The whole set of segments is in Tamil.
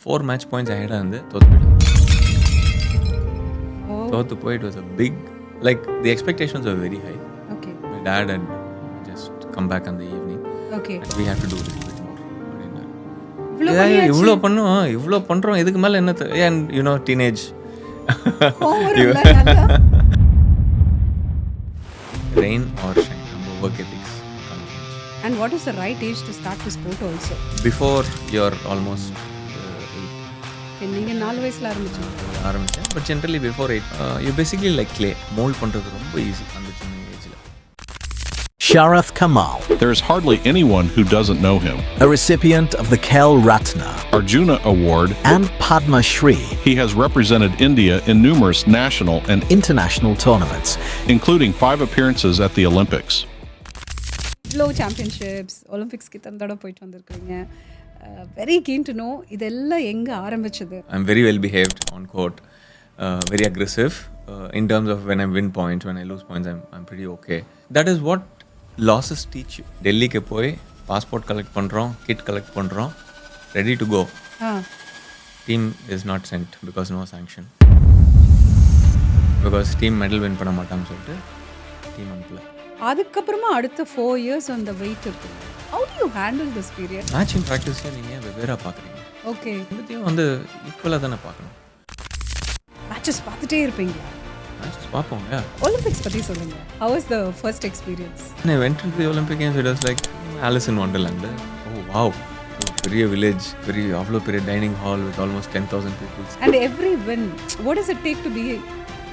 4 மேட்ச் பாயிண்ட்ஸ் அஹெடாக இருந்து தோற்று போயிட்டோம். Oh, தோற்று போய் it was a big like the expectations are very high. okay, my dad and just come back அந்த evening okay. We have to do little bit more அப்படின்னாரு. இவ்ளோ பண்ணியாச்சு. இவ்வளோ பண்ணுறோம் இதுக்கு மேலே என்ன அண்ட் யூனோ டீனேஜ் கோவம் வரும்ல, நல்லா. ரெயின் ஆர் ஷைன் நம்ம work ethics And what is the right age to start the sport also? Before you are almost நீங்க 4 வயசுல ஆரம்பிச்சீங்க. ஆரம்பித்தேன். But generally before 8 you basically like clay mould பண்ணுறது ரொம்ப ஈஸி அந்த சின்ன ஏஜில். Sharath Kamal, There is hardly anyone who doesn't know him. a recipient of the Khel Ratna Arjuna Award, and Padma Shri, he has represented India in numerous national and international tournaments. including 5 appearances at the Olympics. இவ்வளோ சாம்பியன்ஷிப்ஸ் ஒலிம்பிக்ஸ்க்கு தந்தோட போயிட்டு வந்திருக்கீங்க. வெரி கீன் டு நோ இதெல்லாம் எங்கே ஆரம்பிச்சது? I'm very well behaved on court, very aggressive. In terms of when I win points, when I lose points, I'm pretty okay. That is what losses teach you. டெல்லிக்கு போய் பாஸ்போர்ட் கலெக்ட் பண்ணுறோம், கிட் கலெக்ட் பண்ணுறோம், ready to go. Team is not sent because no sanction. Because team medal win பண்ண மாட்டான்னு சொல்லிட்டு டீம் அனுப்பல. அதுக்கப்புறமா அடுத்த 4 years அந்த வெயிட் இருக்கு. How do you handle this period? Matching ப்ராக்டிஸில் நீங்கள் வெவ்வேறாக பார்க்குறீங்க. ஓகே, ரெண்டுத்தையும் வந்து ஈக்குவலாக தானே பார்க்கணும். மேட்சஸ் பார்த்துட்டே இருப்பீங்க. மேட்சஸ் பார்ப்போங்க. ஒலிம்பிக்ஸ் பற்றி சொல்லுங்க. How was the first experience? When I went into the Olympic Games, it was like Alice in Wonderland. Oh wow, பெரிய வில்லேஜ், அவ்வளோ பெரிய dining hall with almost 10,000 people. And every win, what does it take to be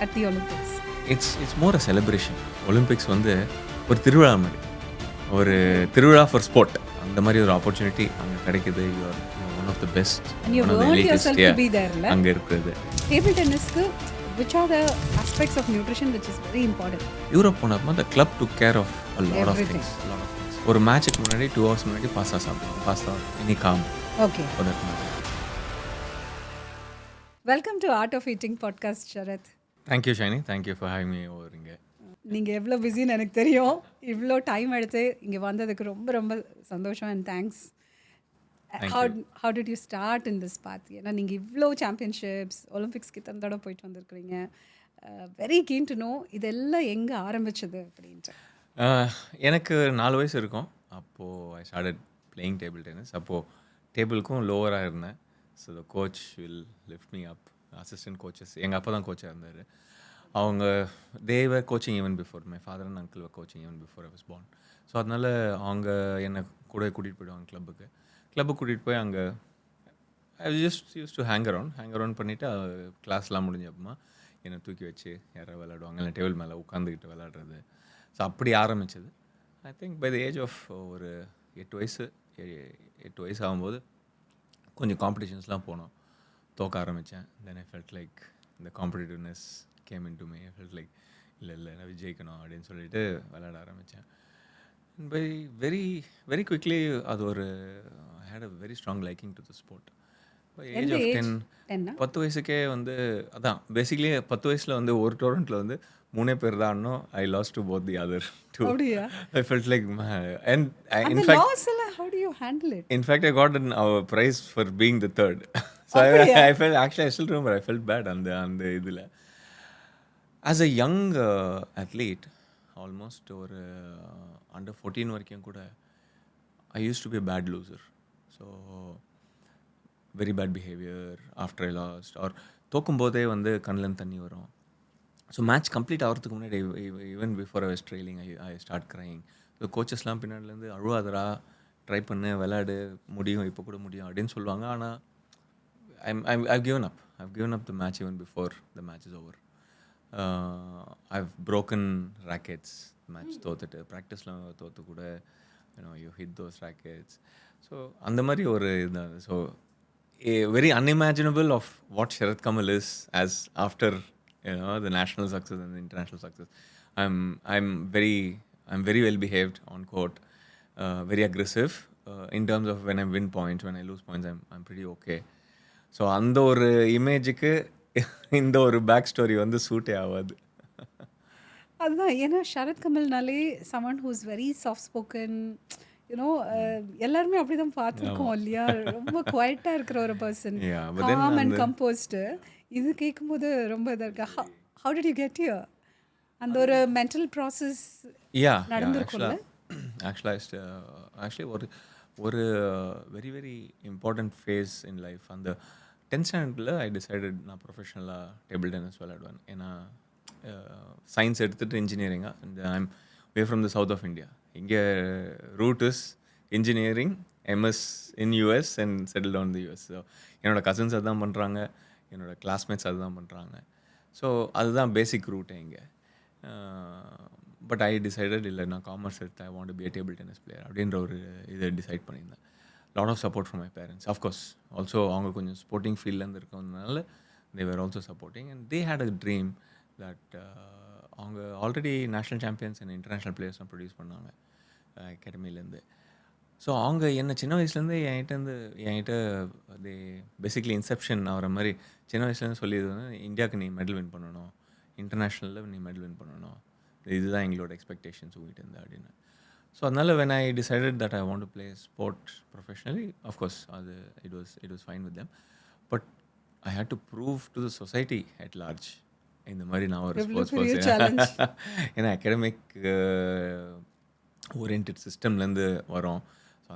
at the Olympics? It's more a celebration. Olympics வந்து ஒரு திருவிழா மாதிரி, ஒரு திருவிழா ஃபார் ஸ்போர்ட். அந்த மாதிரி ஒரு ஆப்பர்ச்சுனிட்டி அங்கே கிடைக்குது. You are one of the best. And you've earned yourself to be there, la? அங்கே இருக்கிறது. Table tennisக்கு which are the aspects of nutrition which is very important? Europe போனப்போ the club took care of a lot of Everything. things. ஒரு மேட்சுக்கு முன்னாடி 2 hours முன்னாடி பாஸ்தா சாப்பிடுவோம். பாஸ்தா இனி com Okay. for that matter. Welcome to Art of Eating podcast, Sharath. Thank you, Shiny. Thank you for having me over இங்கே. நீங்கள் எவ்வளோ பிஸின்னு எனக்கு தெரியும். இவ்வளோ டைம் எடுத்து இங்கே வந்ததுக்கு ரொம்ப ரொம்ப சந்தோஷம் and thanks. How did you start in this path? ஏன்னா நீங்கள் இவ்வளோ சாம்பியன்ஷிப்ஸ் ஒலிம்பிக்ஸ்க்கு தந்தோட போயிட்டு வந்திருக்கிறீங்க. வெரி கீன் டு நோ இதெல்லாம் எங்கே ஆரம்பிச்சது அப்படின்ட்டு. எனக்கு 4 வயசு இருக்கும். அப்போது I started playing table tennis. அப்போது டேபிளுக்கும் லோவராக இருந்தேன். So the coach will lift me up. Assistant coaches எங்கள் அப்பா தான் கோச்சாக இருந்தார். அவங்க they were coaching even before my father and uncle coaching even before I was born. So அதனால் அவங்க என்னை கூட கூட்டிகிட்டு போயிடுவாங்க கிளப்புக்கு கூட்டிகிட்டு போய் அங்கே I just use to hang around பண்ணிவிட்டு கிளாஸ்லாம் முடிஞ்ச அப்புறமா என்னை தூக்கி வச்சு யாராவது விளையாடுவாங்க, இல்லை டேபிள் மேலே உட்காந்துக்கிட்டு விளையாடுறது. ஸோ அப்படி ஆரம்பிச்சது. I think by the age of ஒரு 8 வயசு ஆகும்போது கொஞ்சம் காம்படிஷன்ஸ்லாம் போனோம், தோக்க ஆரம்பித்தேன். தென் ஐ ஃபெல்ட் லைக் இந்த competitiveness came into me. I felt like இல்லை நான் ஜெயிக்கணும் அப்படின்னு சொல்லிட்டு விளையாட ஆரம்பித்தேன். பை வெரி வெரி குவிக்லி அது ஒரு I had a very strong liking to the sport. By age of 10 வயசுக்கே வந்து அதான் பேசிக்லி 10 வயசில் வந்து ஒரு டோர்னமெண்ட்டில் வந்து 3 பேர் தான் ஆடணும். I lost to both the other two. அப்படியா? ஐ ஃபெல்ட் லைக் அண்ட் அந்த இன்ஃபேக்ட் லாஸ் எல்லாம் how do you handle it? In fact, I got a prize for being the third. So I felt, actually I still remember, I felt bad on the idula. As a young athlete, almost or under 14 வரைக்கும் கூட I used to be a bad loser. So very bad behavior after I lost, or தோக்கும்போதே வந்து கண்ணில் தண்ணி வரும். ஸோ மேட்ச் கம்ப்ளீட் ஆகிறதுக்கு முன்னாடி even before I was trailing I start crying. So கோச்சஸ்லாம் பின்னாடிலேருந்து அழுவாதரா, ட்ரை பண்ணு, விளையாடு, முடியும், இப்போ கூட முடியும் அப்படின்னு சொல்லுவாங்க. ஆனால் I've given up the match even before the match is over. I've broken rackets, match தோத்துட்டு ப்ராக்டிஸில் தோற்று கூட you hit those rackets. So அந்த மாதிரி ஒரு இதுதான். So very unimaginable of what Sharath Kamal is as after the national success and the international success. I'm very well behaved on court, very aggressive. In terms of when I win points, when I lose points, I'm pretty okay. So அந்த ஒரு இமேஜுக்கு இந்த ஒரு பேக் ஸ்டோரி வந்து சூட்டே ஆகாது. அதுதான், ஏன்னா ஷரத் கமல்னாலே someone who is very soft spoken, you know எல்லாருமே அப்படிதான் பார்த்துருக்கோம் இல்லையா? ரொம்ப குவைட்டா இருக்கிற ஒரு person. Yeah, but then calm and அந்த கம்போஸ்டு. இது கேட்கும்போது ரொம்ப இதா இருக்கு. How did you get here? அந்த ஒரு மென்டல் ப்ராசஸ் yeah, நடந்திருக்கும்ல? actually ஒரு very very important phase in life. அந்த 10th ஸ்டாண்டர்டில் ஐ டிசைடட் நான் ப்ரொஃபஷனலாக டேபிள் டென்னிஸ் விளையாடுவேன். ஏன்னா சயின்ஸ் எடுத்துகிட்டு இன்ஜினியரிங்காக இந்த I'm way from the south of India. இங்கே route is engineering MS in US and settle down the US. So என்னோடய கசின்ஸ் அதுதான் பண்ணுறாங்க, என்னோடய கிளாஸ்மேட்ஸ் அதுதான் பண்ணுறாங்க. ஸோ அதுதான் பேசிக் ரூட்டே இங்கே. பட் ஐ டிசைடட் இல்லை நான் காமர்ஸ் எடுத்து I want to be a table tennis player அப்படின்ற ஒரு இதை டிசைட் பண்ணியிருந்தேன். Lot of support from my parents. Of course also அவங்க கொஞ்சம் ஸ்போர்ட்டிங் ஃபீல்ட்லேருந்து இருக்கிறதுனால they were also supporting and they had a dream that அவங்க already national champions and international பிளேயர்ஸ்லாம் ப்ரொடியூஸ் பண்ணாங்க அகாடமிலேருந்து. ஸோ அவங்க என்ன சின்ன வயசுலேருந்து என்கிட்ட தே பேசிக்லி இன்செப்ஷன் ஆகிற மாதிரி சின்ன வயசுலேருந்து சொல்லியது வந்து இந்தியாவுக்கு நீ மெடல் வின் பண்ணணும், இன்டர்நேஷ்னலில் நீ மெடல் வின் பண்ணணும், இதுதான் எங்களோட எக்ஸ்பெக்டேஷன்ஸ் உங்ககிட்ட இருந்து அப்படின்னு. ஸோ அதனால் when I decided that I want to play sport professionally, of course அது it was fine with them, but I had to prove to the society at large இந்த மாதிரி நான் ஒரு எவ்வளோ ஸ்போர்ட்ஸ் பெரிய பர்சன். சேலஞ்ச். ஏன்னா அகாடமிக் ஓரியன்டட் சிஸ்டம்லேருந்து வரோம். ஸோ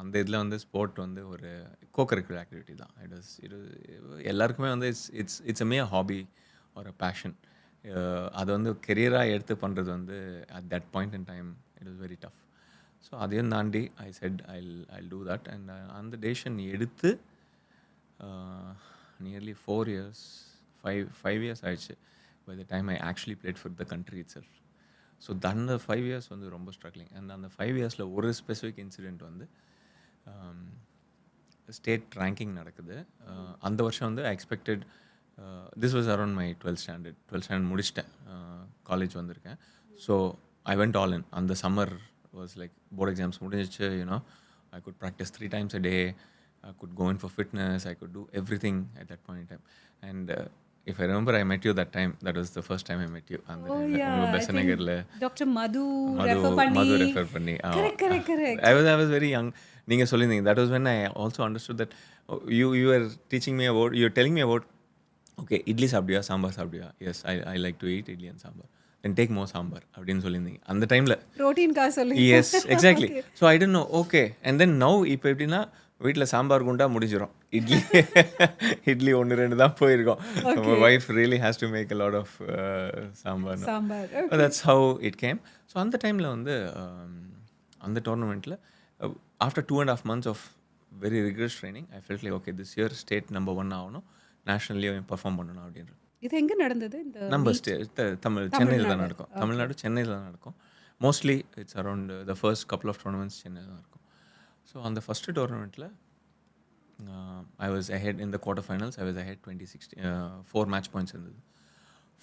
அந்த இதில் வந்து ஸ்போர்ட் வந்து ஒரு கோகரிக்குலர் ஆக்டிவிட்டி தான். இது எல்லாருக்குமே வந்து இட்ஸ் மே ஹாபி ஒரு பேஷன். அதை வந்து கெரியராக எடுத்து பண்ணுறது வந்து at that point in time it was very tough. So அதையும் தாண்டி I said I'll do that and அந்த டெசிஷன் எடுத்து நியர்லி 4 years 5 years ஆயிடுச்சு by the time I actually played for the country itself. So அந்த 5 years வந்து ரொம்ப ஸ்ட்ரகிளிங். அண்ட் அந்த 5 yearsல ஒரு ஸ்பெசிஃபிக் இன்சிடெண்ட் வந்து ஸ்டேட் ரேங்கிங் நடக்குது. அந்த வருஷம் வந்து I expected this was around my 12th standard முடிச்சிட்டேன், காலேஜ் வந்திருக்கேன். So I went all in. அந்த summer was like board exams முடிஞ்சிச்சு. You know I could practice 3 times a day, I could go in for fitness, I could do everything at that point in time. And if I remember, I met you that time. That was the first time I met you. அந்த உங்க பெசன் நகரில் டாக்டர் மது மது ரெஃபர் பண்ணி. I was very young. நீங்கள் சொல்லியிருந்தீங்க. That was when I also understood that you were teaching me about, you were telling me about, okay, idli சாப்பிடுயா சாம்பார் சாப்பிடுயா? Yes, I like to eat idli and sambar. Then take more sambar அப்படின்னு சொல்லியிருந்தீங்க அந்த டைமில். ப்ரோட்டீன்காக சொல்லி. Yes, exactly. So I don't know. Okay. And then now இப்போ எப்படின்னா வீட்டில் சாம்பார் குண்டா முடிஞ்சிடும். இட்லி 1-2 தான் போயிருக்கோம். My wife really has to make a lot of sambar. That's how it came. So அந்த டைமில் வந்து அந்த டோர்னமெண்ட்டில் after 2.5 months of very rigorous training, I felt like, okay, this year state number 1 ஆகணும், நேஷ்னல்லையும் பர்ஃபார்ம் பண்ணணும் அப்படின்ற. இது எங்கே நடந்தது? இந்த நம்ம சென்னையில் தான் நடக்கும். தமிழ்நாடு சென்னையில் தான் நடக்கும். Mostly it's around the first couple of tournaments சென்னையில் தான் இருக்கும். ஸோ அந்த ஃபஸ்ட்டு டோர்னமெண்ட்டில் I was ahead in the quarter finals. I was ahead 4 match points இருந்தது.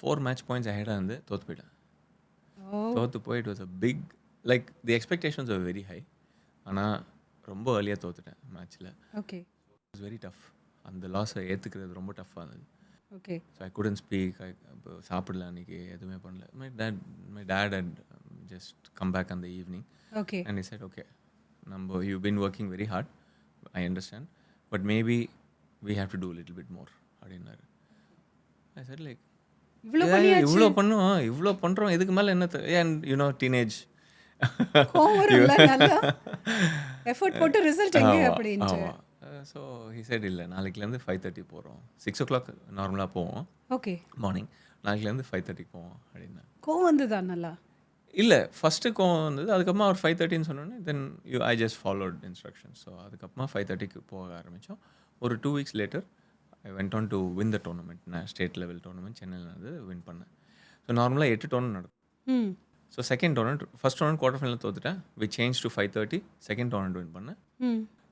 4 match points ahead-ஆக இருந்து தோற்று போயிட்டேன். தோற்று போய் it was a big, like the expectations are very high. ஆனால் ரொம்ப ஏர்லியாக தோற்றுட்டேன் மேட்ச்சில். Okay. It was very tough. அந்த லாஸை ஏற்றுக்கிறது ரொம்ப டஃப்பாக இருந்தது. Okay. So I couldn't speak. சாப்பிடல அன்றைக்கி, எதுவுமே பண்ணல. My dad had just come back on the evening. Okay. And he said, okay, you've been working very hard, I understand, but maybe we have to do a little bit more அப்படின்னாரு. I said like, இவ்வளோ பண்ணுவோம், இவ்வளோ பண்ணுறோம், இதுக்கு மேலே என்ன? அண்ட் யூனோ டீனேஜ் எஃபோர்ட் போட்டு ரிசல்ட் எங்கே அப்படின்ட்டு. ஸோ ஹி சைட் இல்லை, நாளைக்குலேருந்து 5:30 போகிறோம். 6 o'clock நார்மலாக போவோம். ஓகே. மார்னிங். நாளைக்குலேருந்து 5:30 போவோம் அப்படின்னா. கோவம் வந்ததா? நல்லா இல்லை, ஃபஸ்ட்டு கோவம் வந்தது. அதுக்கப்புறமா ஒரு 5:30 சொன்னோன்னே then I just followed instructions. So அதுக்கப்புறமா 5:30 போக ஆரம்பித்தோம். ஒரு 2 weeks later I went on to win the tournament. நான் ஸ்டேட் லெவல் டோர்னமெண்ட் சென்னையில் வந்து வின் பண்ணேன். ஸோ நார்மலாக 8 டோர்னமெண்ட் நடக்கும். So second tournament, first tournament quarter final தோத்துட்டேன். We change to 5:30. Second tournament win பண்ணேன்.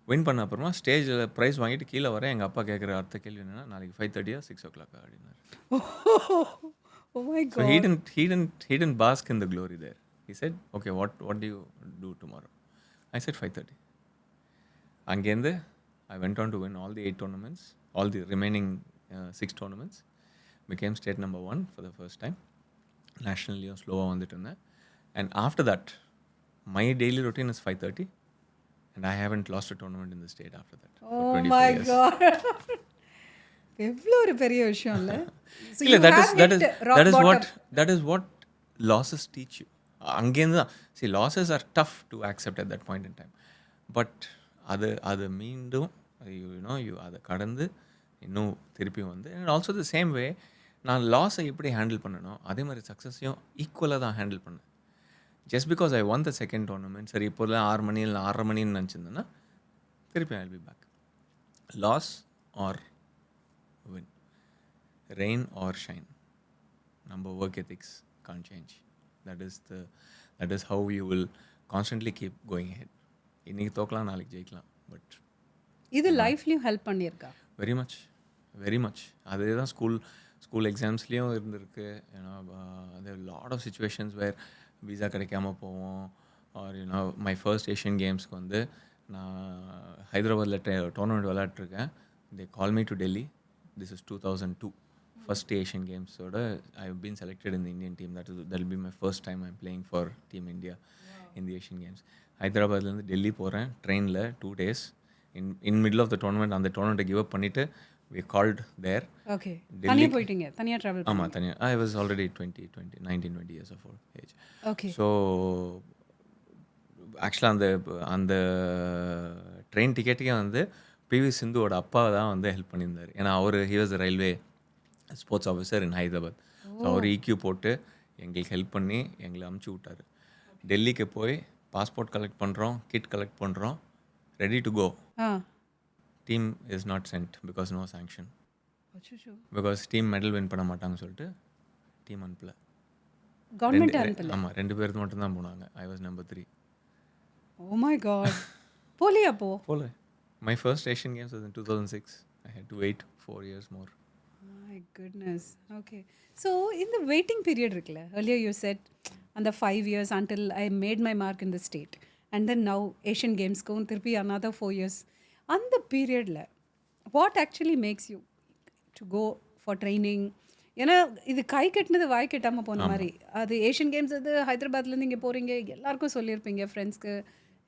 வின் பண்ண அப்புறமா ஸ்டேஜில் ப்ரைஸ் வாங்கிட்டு கீழே வரேன். எங்கள் அப்பா கேட்குற அடுத்த கேள்வி என்னன்னா, நாளைக்கு 5:30 6 o'clock அப்படின்னாரு. Oh my God. So he didn't bask in the glory there. He said, okay, what do you do tomorrow? I said 5:30. அங்கேருந்து I went on to win all the 8 tournaments, all the remaining 6 tournaments. Became state number 1 for the first time. Nationally ஸ்லோவாக வந்துட்டு இருந்தேன். And after that, my daily routine is 5:30. and I haven't lost a tournament in the state after that for Oh 25 my years. god. எவ்வளோ ஒரு பெரிய விஷயம் இல்ல. So இல்ல, you have hit rock that is bottom. what losses teach you. அங்கேருந்து தான் see losses are tough to accept at that point in time, but அது மீண்டும் you அதை கடந்து இன்னும் திருப்பி வந்து and also the same way நான் லாஸை எப்படி ஹேண்டில் பண்ணனோ அதே மாதிரி சக்ஸஸையும் ஈக்குவலாக தான் ஹேண்டில் பண்ணேன். Just because I won the second tournament சரி இப்போல்லாம் 6 மணி இல்லை 6:30 மணின்னு நினச்சிருந்தேன்னா திருப்பி I will be back. Loss or win, rain or shine, number work ethics can't change. That is how you will constantly keep going ahead. இன்னைக்கு தோக்கலாம் நாளைக்கு ஜெயிக்கலாம், பட் இது லைஃப்லயும் ஹெல்ப் பண்ணியிருக்கா? வெரி மச் அதே தான் ஸ்கூல் எக்ஸாம்ஸ்லேயும் இருந்திருக்கு. ஏன்னா there lot of situations where visa கிடைக்காம போவோம். ஆர் மை ஃபர்ஸ்ட் ஏஷியன் கேம்ஸ்க்கு வந்து நான் ஹைதராபாத்தில் டோர்னமெண்ட் விளையாட்டுருக்கேன். They call me to Delhi. This is 2002, first Asian Games. So I have been selected in the Indian team. That will be my first time I'm playing for Team India in the Asian Games. ஹைதராபாத்லேருந்து டெல்லி போகிறேன் ட்ரெயினில் 2 days. In middle of the tournament, அந்த டோர்னமெண்ட்டை கிவ் அப் பண்ணிவிட்டு we called there. ஓகே, தனியாக போயிட்டீங்க, தனியாக ட்ராவல்? ஆமாம், தனியாக. I was already 19-20 years of age. Okay. So ஆக்சுவலாக அந்த ட்ரெயின் டிக்கெட்டுக்கே வந்து பிவி சிந்துவோட அப்பா தான் வந்து ஹெல்ப் பண்ணியிருந்தார். ஏன்னா he was railway sports officer in Hyderabad. So அவர் EQ போட்டு எங்களுக்கு ஹெல்ப் பண்ணி எங்களை அமுச்சு விட்டார். டெல்லிக்கு போய் பாஸ்போர்ட் கலெக்ட் பண்ணுறோம், கிட் கலெக்ட் பண்ணுறோம், ready to go. Team is not sent because no sanction. Because team medal win பண்ண மாட்டாங்கன்னு சொல்லிட்டு டீம் அனுப்பல. கவர்மெண்ட் அனுப்பல? ஆமாம், 2 பேருக்கு மட்டும் தான் போனாங்க. I was number 3. Oh my god. போலியா? போல. My first Asian Games was in 2006. I had to wait 4 years more. My goodness. Okay. So in the waiting period இருக்குல்ல, earlier you said அந்த 5 years until I made my mark in the state, and then now Asian Games go திருப்பி another 4 years. அந்த பீரியடில் what actually makes you to go for training? ஏன்னா இது கை கட்டினது வாய் கட்டாமல் போன மாதிரி. அது ஏஷியன் கேம்ஸ் அது ஹைதராபாத்லேருந்து இங்கே போகிறீங்க, எல்லாருக்கும் சொல்லியிருப்பீங்க, ஃப்ரெண்ட்ஸ்க்கு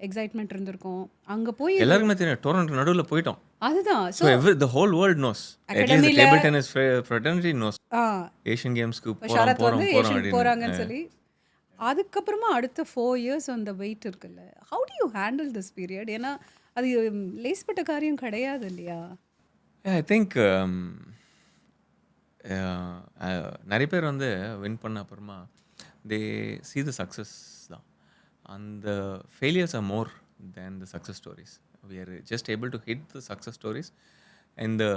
எக்ஸைட்மெண்ட் இருந்திருக்கும். அங்கே போய் எல்லாருக்குமே தெரியும் டோர்னமெண்ட் நடுவில் போயிட்டோம். அதுதான். So the whole world knows. At least the table tennis fraternity knows. Asian கேம்ஸ்க்கு ஷரத் வந்து ஏஷியன் போகிறாங்கன்னு சொல்லி. அதுக்கப்புறமா அடுத்த 4 years அந்த வெயிட் இருக்குல்ல, how to you handle this period? ஏன்னா அது லேஸ்பட்ட காரியம் கிடையாது இல்லையா? ஐ திங்க் நிறைய பேர் வந்து வின் பண்ண அப்புறமா தே see the success தான். And the failures are more than the success stories. We are just able to hit the success stories in the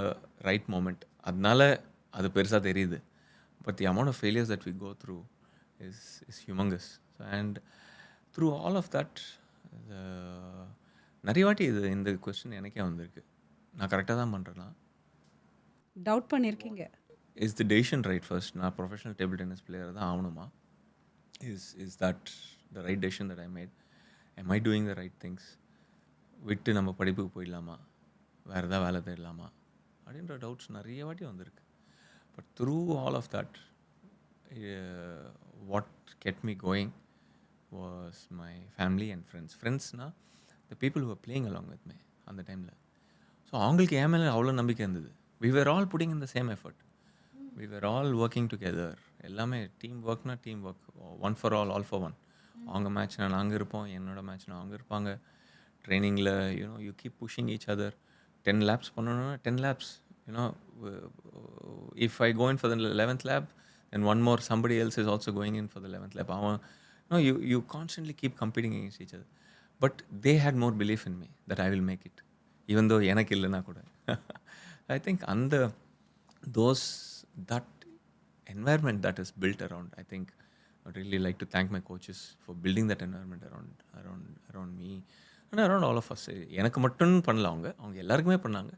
right moment. அதனால அது பெருசாக தெரியுது. But the amount of failures that we go through is humongous. And through all of that, நிறைய வாட்டி இந்த கொஸ்டின் எனக்கே வந்திருக்கு. நான் கரெக்டாக தான் பண்ணுறேன்னா டவுட் பண்ணியிருக்கீங்க? Is the decision right? First நான் ப்ரொஃபஷனல் டேபிள் டென்னிஸ் பிளேயர் தான் ஆகணுமா? Is that the right decision that I made? Am I doing the right things? விட்டு நம்ம படிப்புக்கு போயிடலாமா, வேறு எதாவது வேலை தேடலாமா அப்படின்ற டவுட்ஸ் நிறைய வாட்டி வந்திருக்கு. But through all of that what get me going was my family and ஃப்ரெண்ட்ஸ்னால் the people who are playing along with me அந்த டைமில். ஸோ அவங்களுக்கு என் மேலே அவ்வளோ நம்பிக்கை இருந்தது. we were all putting in the same effort. we were all working together. எல்லாமே டீம் ஒர்க்னா team work, one for all for one. அவங்க மேட்ச்னா நாங்கள் இருப்போம், என்னோட மேட்ச்னா அவங்க இருப்பாங்க. ட்ரைனிங்கில் you keep pushing each other. 10 laps பண்ணணும்னா 10 laps. If I go in for the 11th lap, then one more somebody else is also going in for the 11th lap. You constantly keep competing against each other. But they had more belief in me that I will make it, even though எனக்கு இல்லைனா கூட. I think that environment that is built around, I think I'd really like to thank my coaches for building that environment around me and around all of us. எனக்கு மட்டும் பண்ணல, அவங்க எல்லாருக்குமே பண்ணாங்க.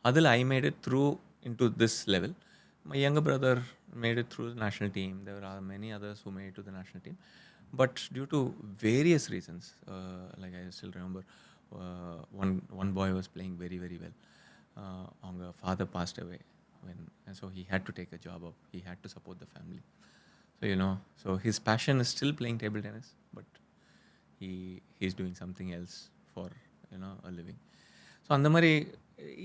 அதில் I made it through into this level. My younger brother made it through the national team. There are many others who made it to the national team. But due to various reasons, like I still remember one boy was playing very, very well. Our father passed away and so he had to take a job up. He had to support the family. So so his passion is still playing table tennis, but he's doing something else for a living. So அந்த மாதிரி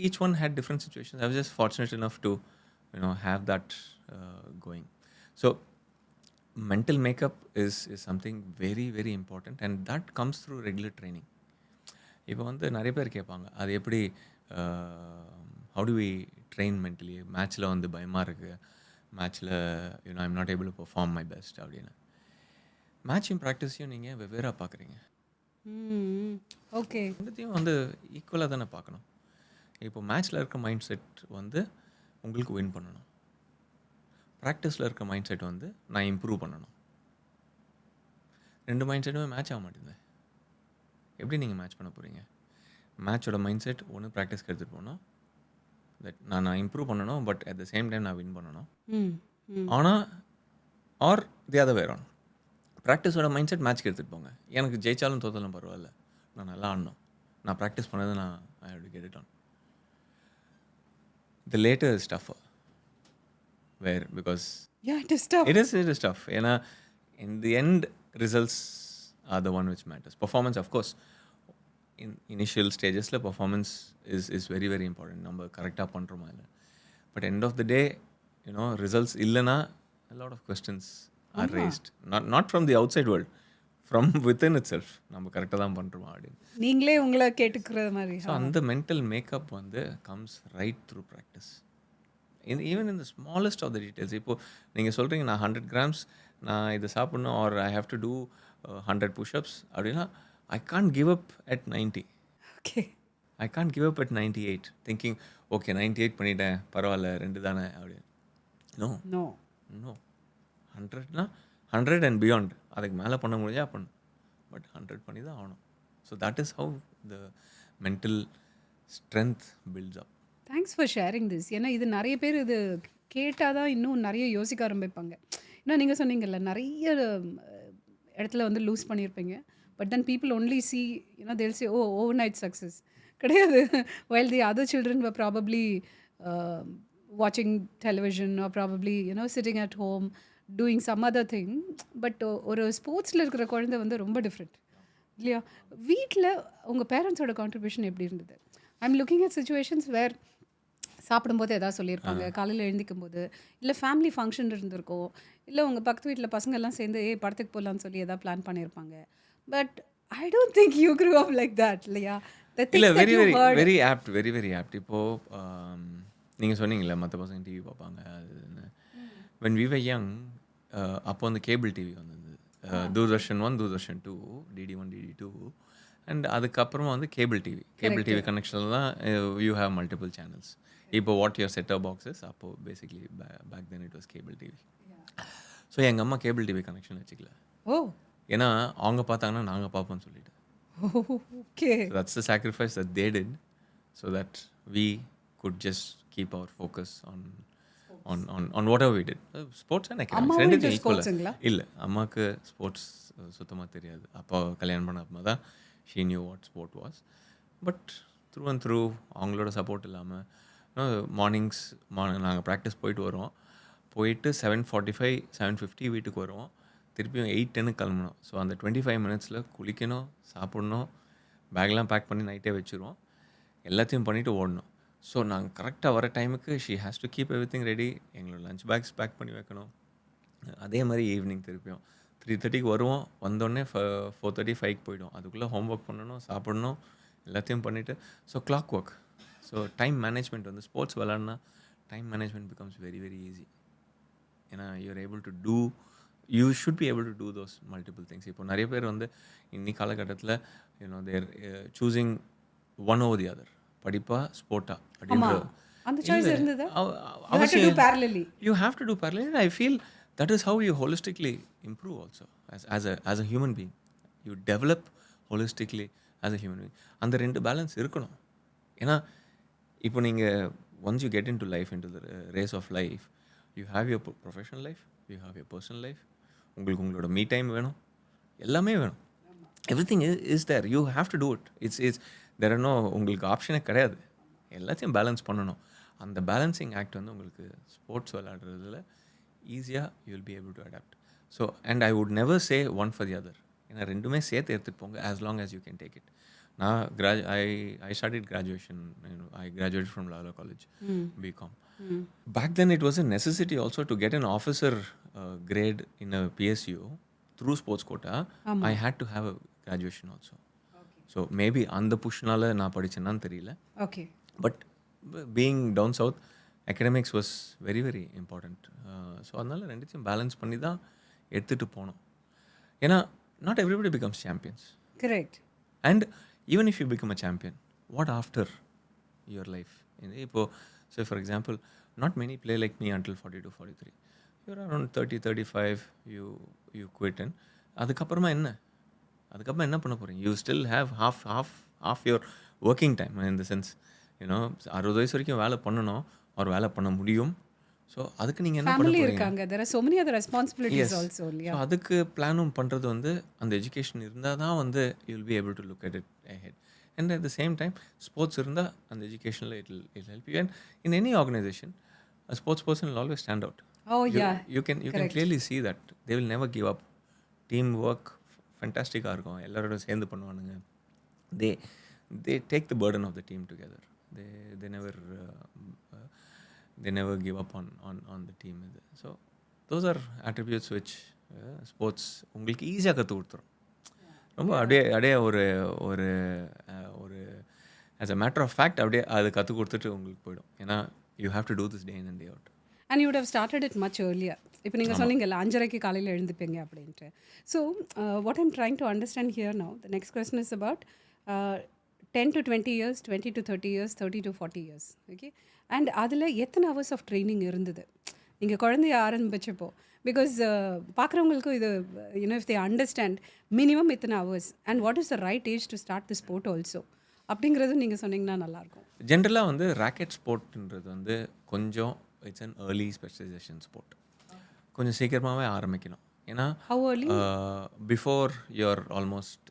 each one had different situations. I was just fortunate enough to have that going. So mental makeup is something very very important, and that comes through regular training. இப்போ வந்து நிறைய பேர் கேட்பாங்க, அது எப்படி how do we train mentally? மேட்ச்சில் வந்து பயமாக இருக்குது, மேட்ச்சில் I'm not able to perform my best அப்படின்னு. மேட்சிங் ப்ராக்டிஸையும் நீங்கள் வெவ்வேறாக பார்க்குறீங்க. ஓகே, ரெண்டுத்தையும் வந்து ஈக்குவலாக தானே பார்க்கணும். இப்போ மேட்ச்சில் இருக்க மைண்ட் செட் வந்து உங்களுக்கு வின் பண்ணணும், ப்ராக்டிஸில் இருக்க மைண்ட் செட் வந்து நான் இம்ப்ரூவ் பண்ணணும். ரெண்டு மைண்ட் செட்டுமே மேட்ச் ஆக மாட்டேங்குது. எப்படி நீங்கள் மேட்ச் பண்ண போகிறீங்க? மேட்சோட மைண்ட் செட் ஒன்று ப்ராக்டிஸ்க்கு எடுத்துகிட்டு போகணும், தட் நான் இம்ப்ரூவ் பண்ணணும், but at the same time நான் வின் பண்ணணும். ஆனால் or the other were on, ப்ராக்டிஸோட மைண்ட் செட் மேட்ச்க்கு எடுத்துகிட்டு போங்க. எனக்கு ஜெயிச்சாலும் தோத்தாலும் பரவாயில்ல, நான் நல்லா ஆடணும், நான் ப்ராக்டிஸ் பண்ணது நான் I have to get it on. The latter is tougher where because it is tough. ஏன்னா in the end results are the one which matters. Performance of course in initial stages la performance is very very important. நம்ம கரெக்டாக பண்ணுறோமா இல்லை, but end of the day results இல்லைனா a lot of questions are raised, not from the outside world, from within itself. நம்ம கரெக்டாக தான் பண்ணுறோமா அப்படின்னு நீங்களே உங்களை கேட்டுக்கிற மாதிரி. ஸோ அந்த மென்டல் மேக்கப் வந்து comes right through practice. Even in the smallest of the details. இப்போது நீங்கள் சொல்கிறீங்க நான் 100 grams நான் இதை சாப்பிட்ணும், or I have to do 100 push-ups அப்படின்னா I can't give up at 90. Okay, I can't give up at 98 thinking okay 98 பண்ணிட்டேன் பரவாயில்ல 2 தானே அப்படின்னு. நோ நோ நோ 100னா 100 அண்ட் பியாண்ட். அதுக்கு மேலே பண்ண முடிஞ்சா பண்ணு, பட் 100 பண்ணி தான் ஆகணும். So that is how the mental strength builds up. Thanks for sharing this. ஏன்னா இது நிறைய பேர் இது கேட்டால் தான் இன்னும் நிறைய யோசிக்க ஆரம்பிப்பாங்க. ஏன்னா நீங்கள் சொன்னீங்கல்ல நிறைய இடத்துல வந்து லூஸ் பண்ணியிருப்பீங்க, but then people only see தேல் சே ஓவர் நைட் சக்ஸஸ் கிடையாது. while the other children were probably watching television or probably sitting at home doing some other thing. But ஒரு ஸ்போர்ட்ஸில் இருக்கிற குழந்தை வந்து ரொம்ப டிஃப்ரெண்ட் இல்லையா? வீட்டில் உங்கள் பேரண்ட்ஸோட கான்ட்ரிபியூஷன் எப்படி இருந்தது? I am looking at situations where சாப்பிடும்போது எதாவது சொல்லியிருப்பாங்க, காலையில் எழுந்திக்கும் போது, இல்லை ஃபேமிலி ஃபங்க்ஷன் இருந்திருக்கோம், இல்லை உங்கள் பக்கத்து வீட்டில் பசங்கள்லாம் சேர்ந்து படத்துக்கு போகலான்னு சொல்லி எதாவது பிளான் பண்ணியிருப்பாங்க. But I don't think you grew up like that இல்லையா? இல்லை, very very very opt, very very opt. இப்போது நீங்கள் சொன்னீங்களே மற்ற பசங்க டிவி பார்ப்பாங்க அதுன்னு. வென் வி வர் யங் அப்போ வந்து கேபிள் டிவி வந்தது, Doordarshan 1, Doordarshan 2, DD1, DD2, and அதுக்கப்புறமா வந்து கேபிள் டிவி கனெக்ஷனில் தான் யூ ஹேவ் மல்டிபிள் சேனல்ஸ். இப்போ what your set of boxes, அப்போது basically back then it was cable TV. So எங்கள் அம்மா கேபிள் டிவி கனெக்ஷன் வச்சுக்கல. ஓ, ஏன்னா அவங்க பார்த்தாங்கன்னா நாங்கள் பார்ப்போம்னு சொல்லிட்டு. Okay, that's the sacrifice that they did so that we could just keep our focus on whatever we did. Sports and economics ரெண்டுத்தையும் ஈக்குவலாக. இல்லை, அம்மாவுக்கு ஸ்போர்ட்ஸ் சுத்தமாக தெரியாது. அப்பா கல்யாணம் பண்ண அப்போ தான் she new what sport was. But through and through அவங்களோட சப்போர்ட் இல்லாமல் மார்னிங்ஸ் நாங்கள் ப்ராக்டிஸ் போயிட்டு வருவோம், போயிட்டு 7:45 7:50 வீட்டுக்கு வருவோம், திருப்பியும் 8:10 கிளம்பணும். ஸோ அந்த 25 minutesல குளிக்கணும், சாப்பிட்ணும், பேக்லாம் பேக் பண்ணி நைட்டே வச்சுருவோம், எல்லாத்தையும் பண்ணிவிட்டு ஓடணும். ஸோ நாங்கள் கரெக்டாக வர டைமுக்கு she has to keep every thing ready. எங்களோட லஞ்ச் பேக்ஸ் பேக் பண்ணி வைக்கணும். அதே மாதிரி ஈவினிங் திருப்பியும் 3:30 வருவோம், வந்தோடனே 4:30 5 போய்டும். அதுக்குள்ளே ஹோம் ஒர்க் பண்ணணும், சாப்பிடணும், எல்லாத்தையும் பண்ணிவிட்டு. So clock work. So time management வந்து ஸ்போர்ட்ஸ் விளாட்னா time management becomes very very easy. ஏன்னா you should be able to do those multiple things. இப்போ நிறைய பேர் வந்து இன்னி காலகட்டத்தில் they're choosing one over the other, படிப்பா ஸ்போர்ட்டா அப்படின்ற அந்த சாய்ஸ் இருந்தது. You have to do parallel. I feel that is how you holistically improve also as a human being. You develop holistically as a human being. அந்த ரெண்டு பேலன்ஸ் இருக்கணும். ஏன்னா இப்போ நீங்கள் once you get into life, into the race of life, you have your professional life, you have your personal life, உங்களுக்கு உங்களோட மீ டைம் வேணும், எல்லாமே வேணும். Everything is there. You have to do it. It's there are no, உங்களுக்கு ஆப்ஷனே கிடையாது. எல்லாத்தையும் பேலன்ஸ் பண்ணணும். அந்த பேலன்சிங் ஆக்ட் வந்து உங்களுக்கு ஸ்போர்ட்ஸ் விளையாடுறதுல ஈஸியாக you will be able to adapt. So and I would never say one for the other. ஏன்னா ரெண்டுமே சேர்த்து எடுத்துகிட்டு போங்க, as long as you can take it. நான் I started graduation. I graduated from Lala College, BCom. Back then, it was a necessity also to get an officer grade in a PSU through sports quota. I had to have a graduation also. So maybe அந்த புஷ்னால நான் படிச்சேன்னான்னு தெரியல. Okay. But being down south academics was very very important. So அதனால ரெண்டுத்தையும் பேலன்ஸ் பண்ணி தான் எடுத்துகிட்டு போனோம். ஏன்னா not everybody becomes champions. Correct. And even if you become a champion, what after your life? இப்போது so for example, not many play like me until 42, 43. You're around 30, 35, you quit and அதுக்கப்புறமா என்ன பண்ண போகிறீங்க? You still have half your working time in the sense, 60 வயசு வரைக்கும் வேலை பண்ணணும், ஒரு வேலை பண்ண முடியும். ஸோ அதுக்கு நீங்கள் என்ன பண்ண ஃபேமிலி போகிறீங்க? இருக்காங்க, there are so many other responsibilities also இல்லையா? ஸோ அதுக்கு பிளானும் பண்ணுறது அந்த எஜுகேஷன் இருந்தால் தான் you will be able to look at it ahead. And at the same time, sports இருந்தால் அந்த எஜுகேஷனில் it'll help you. And in any organization, a sports person will always stand out. Oh yeah. You can clearly see that they will never give up. Team work ஃபென்டாஸ்டிக்காக இருக்கும், எல்லாரோட சேர்ந்து பண்ணுவானுங்க. they take the burden of the team together. They never give up on the team. So those are attributes which sports உங்களுக்கு ஈஸியாக கற்றுக் கொடுத்துரும். ரொம்ப அப்படியே ஒரு as a matter of fact அப்படியே அது கற்றுக் கொடுத்துட்டு உங்களுக்கு போயிடும். ஏன்னா you have to do this day in and day out. And you would have started it much earlier. இப்போ நீங்கள் சொன்னீங்கல்ல 5:30க்கு காலையில் எழுந்துப்பீங்க அப்படின்ட்டு. So what I'm trying to understand here now, the next question is about 10 to 20 years, 20 to 30 years, 30 to 40 years. Okay. And அதில் எத்தனை ஹவர்ஸ் ஆஃப் ட்ரைனிங் இருந்தது நீங்கள் குழந்தைய ஆரம்பிச்சப்போ? பிகாஸ் பார்க்குறவங்களுக்கும் இது இஃப் தே அண்டர்ஸ்டாண்ட் மினிமம் இத்தனை hours and what is the right age to start the sport also அப்படிங்கிறதும் நீங்கள் சொன்னீங்கன்னா நல்லாயிருக்கும். ஜென்ரலாக ராக்கெட் ஸ்போர்ட்ன்றது கொஞ்சம் it's an early specialisation sport. கொஞ்சம் சீக்கிரமாகவே ஆரம்பிக்கணும். ஏன்னா பிஃபோர் யுவர் ஆல்மோஸ்ட்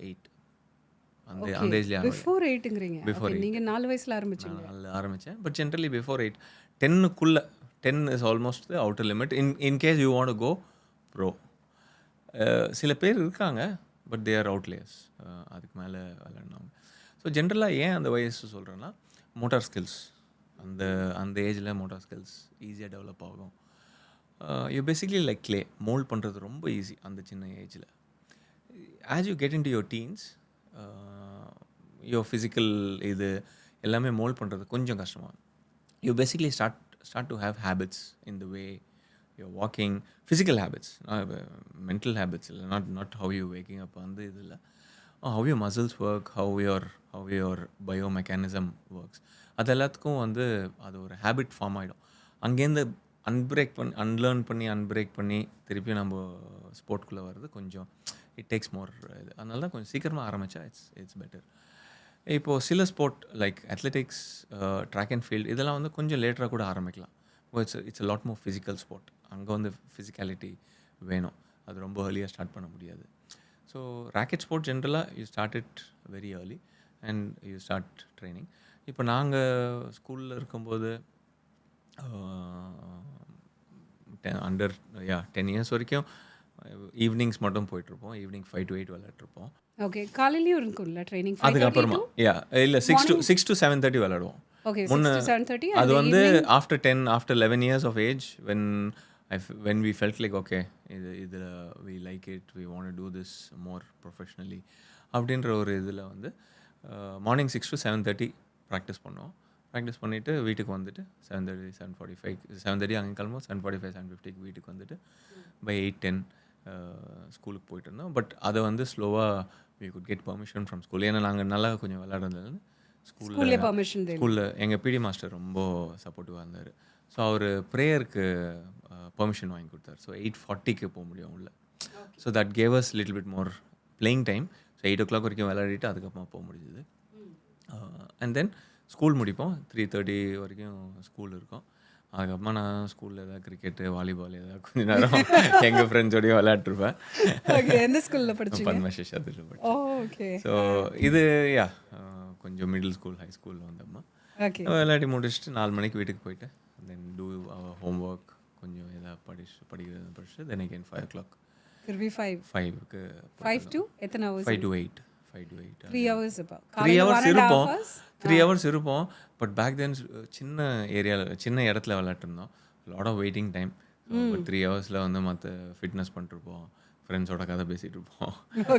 8 அந்த ஏஜ்லேயே பிஃபோர் 8ங்கிறீங்க. பிஃபோர் நீங்கள் 4 வயசில் ஆரம்பித்தேன். பட் ஜென்ரலி பிஃபோர் 8, 10க்குள்ளே 10 is almost the outer limit. In case you want to go pro. சில பேர் இருக்காங்க, பட் தே ஆர் அவுட்லேயர்ஸ், அதுக்கு மேலே விளையாடினாங்க. ஸோ ஜென்ரலாக ஏன் அந்த வயசு சொல்கிறேன்னா, மோட்டார் ஸ்கில்ஸ் அந்த ஏஜில் மோட்டார் ஸ்கில்ஸ் ஈஸியாக டெவலப் ஆகும். You basically like clay, mould பண்ணுறது ரொம்ப ஈஸி அந்த சின்ன ஏஜில். As you get into your teens, your physical இது எல்லாமே மோல்ட் பண்ணுறது கொஞ்சம் கஷ்டமாகும். You basically start to have habits in the way you're walking, physical habits, mental habits இல்லை, not how you waking up அந்த இது இல்லை. how your muscles work, how your biomechanism works. அது எல்லாத்துக்கும் அது ஒரு ஹேபிட் ஃபார்ம் ஆகிடும். அங்கேருந்து அன்லேர்ன் பண்ணி திருப்பி நம்ம ஸ்போர்ட்குள்ளே வர்றது கொஞ்சம் இட் டேக்ஸ் மோர் இது. அதனால தான் கொஞ்சம் சீக்கிரமாக ஆரம்பித்தா இட்ஸ் பெட்டர். இப்போது சில sport like athletics, track and field இதெல்லாம் கொஞ்சம் லேட்டராக கூட ஆரம்பிக்கலாம். It's a lot more physical sport. அங்கே ஃபிசிக்காலிட்டி வேணும், அது ரொம்ப ஏர்லியாக ஸ்டார்ட் பண்ண முடியாது. ஸோ ராக்கெட் ஸ்போர்ட் ஜென்ரலாக you start it very early and you start training. இப்போ நாங்கள் ஸ்கூலில் இருக்கும்போது அண்டர் 10 years வரைக்கும் ஈவினிங்ஸ் மட்டும் போயிட்டுருப்போம். ஈவினிங் 5 to 8 விளையாட்டுருப்போம். ஓகே. காலையிலையும் இருக்கும்ல ட்ரைனிங்? அதுக்கப்புறமா இல்லை 6 to 7:30 விளையாடுவோம். முன்ன அது after 11 years of age, when we felt like okay, we like it, we want to do this more professionally அப்படின்ற ஒரு இதில் மார்னிங் 6 to 7:30 ப்ராக்டிஸ் பண்ணோம். ப்ராக்டிஸ் பண்ணிவிட்டு வீட்டுக்கு 7:30, 7:45, 7:30 அங்கே கிளம்பும், 7:45, 7:50 வீட்டுக்கு by 8-10 ஸ்கூலுக்கு போயிட்டு இருந்தோம். பட் அதை ஸ்லோவாக we could get permission from school. ஏன்னா நாங்கள் நல்லா கொஞ்சம் விளையாடுறதுல ஸ்கூலில் எங்கள் பிடி மாஸ்டர் ரொம்ப சப்போர்ட்டிவாக இருந்தார். ஸோ அவர் ப்ரேயருக்கு பெர்மிஷன் வாங்கி கொடுத்தார். ஸோ 8:40க்கு போக முடியும் உள்ள. So that gave us little bit more playing time. So 8 o'clock வரைக்கும் விளையாடிட்டு அதுக்கப்புறமா போக முடிஞ்சுது. அண்ட் தென் ஸ்கூல் முடிப்போம். 3:30 வரைக்கும் ஸ்கூல் இருக்கும். அதுக்கப்புறமா நான் ஸ்கூலில் ஏதாவது கிரிக்கெட்டு, வாலிபால் ஏதாவது கொஞ்ச நேரம் எங்கள் ஃப்ரெண்ட்ஸோடையும் விளையாட்டுருப்பேன். எந்த ஸ்கூலில் படிச்சீங்க? பத்மசேஷத்தில் படித்தேன். ஸோ இது கொஞ்சம் மிடில் ஸ்கூல், ஹை ஸ்கூலில் வந்தோம்மா. விளையாடி முடிச்சுட்டு 4 மணிக்கு வீட்டுக்கு போயிட்டு தென் டூ ஹோம் ஒர்க், கொஞ்சம் ஏதாவது படிச்சுட்டு தென் அகெயின் 5 o'clock. திருப்பி 5க்கு 5 to 8. 5 to 8. 3 hours about. 3 hours 1.5 இருப்போம். hours. 3 hours இருப்போம். பட் பேக் தென் சின்ன ஏரியாவில் சின்ன இடத்துல விளையாட்டுருந்தோம். Lot of waiting time. ஒரு 3 ஹவர்ஸில் வந்து மற்ற ஃபிட்னஸ் பண்ணிட்டுருப்போம். ஃப்ரெண்ட்ஸோட கதை பேசிகிட்டு இருப்போம்.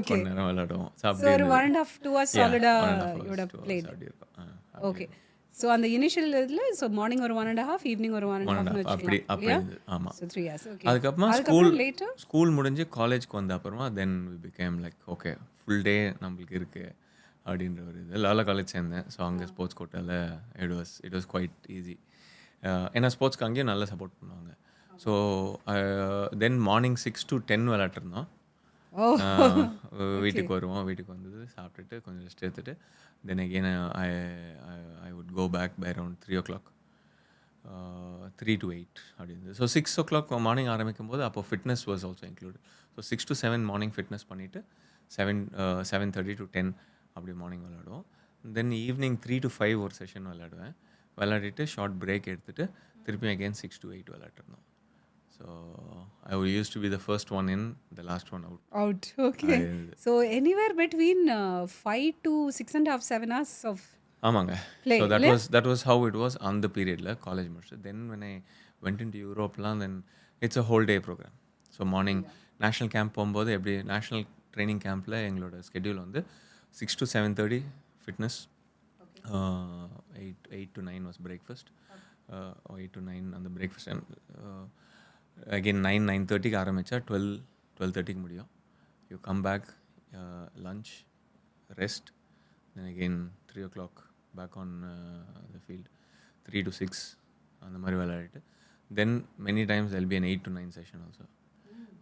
கொஞ்ச நேரம் விளையாடுவோம். ஸோ அப்படி ஒரு 1.5 2 hours solid-ஆ you would have played. அப்படி இருக்கும். ஓகே. ஸோ அந்த இனிஷியல் இதில் ஸோ மார்னிங் ஒரு 1.5 ஈவினிங் ஒரு 1.5 அப்படி அப்படி இருந்தது. ஆமாம். So 3 hours. ஓகே. அதுக்கப்புறமா லேட்டர் ஸ்கூல் முடிஞ்சு காலேஜ்க்கு வந்த அப்புறமா then we became like okay full day நம்மளுக்கு இருக்குது அப்படின்ற ஒரு இது. லாலா காலேஜ் சேர்ந்தேன். ஸோ அங்கே ஸ்போர்ட்ஸ் கோட்டாவில் இட் வாஸ் குவைட் ஈஸி. ஏன்னா ஸ்போர்ட்ஸ்க்கு அங்கேயும் நல்லா சப்போர்ட் பண்ணுவாங்க. ஸோ தென் மார்னிங் 6 to 10 விளையாட்டுருந்தோம். வீட்டுக்கு வருவோம். வீட்டுக்கு வந்தது சாப்பிட்டுட்டு கொஞ்சம் ரெஸ்ட் எடுத்துட்டு then again I would go back by around 3 o'clock 3 to 8 அப்படி இருந்தது. ஸோ 6 o'clock மார்னிங் ஆரம்பிக்கும் போது அப்போ fitness was also included. So 6 to 7 morning fitness பண்ணிவிட்டு 7:30 to 10 அப்படி மார்னிங் விளையாடுவோம். தென் ஈவினிங் 3 to 5 ஒரு செஷன் விளையாடுவேன். விளையாடிட்டு ஷார்ட் பிரேக் எடுத்துகிட்டு திருப்பி again 6 to 8 விளையாட்டுருந்தோம். So I used to be the first one in, the last one out. Out. Okay. So anywhere between 5 to 6.5 7 hours of ஆமாங்க. play. So that was how it was on the periodல காலேஜ் முடிச்சு. Then when I went into Europeலாம் then it's a whole day program. So morning national camp போகும்போது எப்படி நேஷ்னல் ட்ரைனிங் கேம்பில் எங்களோட ஸ்கெடியூல் வந்து 6 to 7:30 fitness, 8 to 9 was breakfast, 8 to 9 அந்த பிரேக்ஃபாஸ்ட் டைம். அகெயின் 9:30க்கு ஆரம்பித்தா 12:30க்கு முடியும். You come back, lunch, rest, then again 3 o'clock back on the field, 3 to 6 அந்த மாதிரி விளையாடிட்டு then many times there'll be an 8 to 9 session also.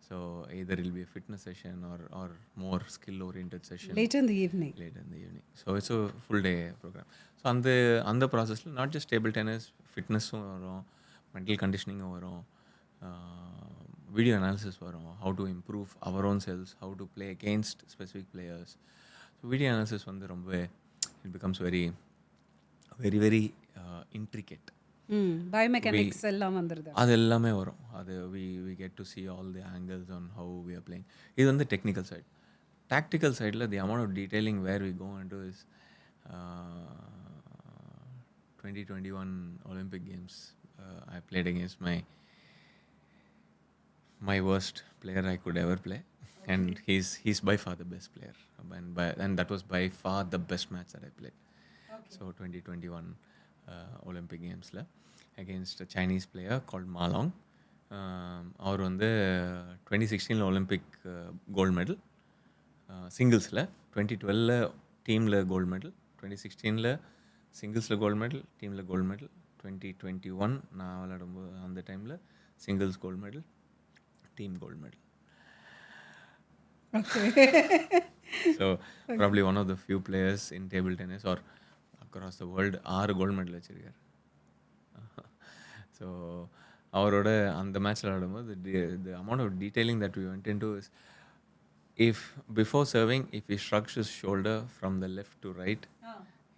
So either it will be a fitness session or more skill oriented session later in the evening. So it's a full day program. So அந்த ப்ராசஸில் நாட் ஜஸ்ட் டேபிள் டென்னிஸ், ஃபிட்னஸும் வரும், மென்டல் கண்டிஷனிங்கும் வரும், வீடியோ அனாலிசிஸ் வரும், how to improve our own selves, how to play against specific players. So video analysis வந்து ரொம்பவே it becomes very very very intricate. Biomechanics எல்லாம் வந்துருது. அது எல்லாமே வரும். அது we get to see all the angles on how we are playing. இது வந்து டெக்னிக்கல் சைட். டாக்டிக்கல் சைடில் the amount of detailing where we go into is 2021 Olympic Games. I played against my worst player I could ever play, and he's by far the best player, and that was by far the best match that I played. So 2021 Olympic Gamesல against a Chinese player called Ma Long. அவர் வந்து 2016 ஒலிம்பிக் கோல்டு மெடல் சிங்கிள்ஸில், 2012 டீமில் கோல்டு மெடல், 2016 சிங்கிள்ஸில் கோல்டு மெடல், டீமில் கோல்டு மெடல், 2021 நான் விளையாடும்போது அந்த டைமில் singles gold medal, team gold medal. So probably one of the few players in table tennis or across the world 6 gold medal வச்சுருக்கார். ஸோ அவரோட அந்த மேட்ச்சில் விளையாடும்போது the amount of detailing that we went into is, if before serving, if he shrugs his shoulder from the left to right,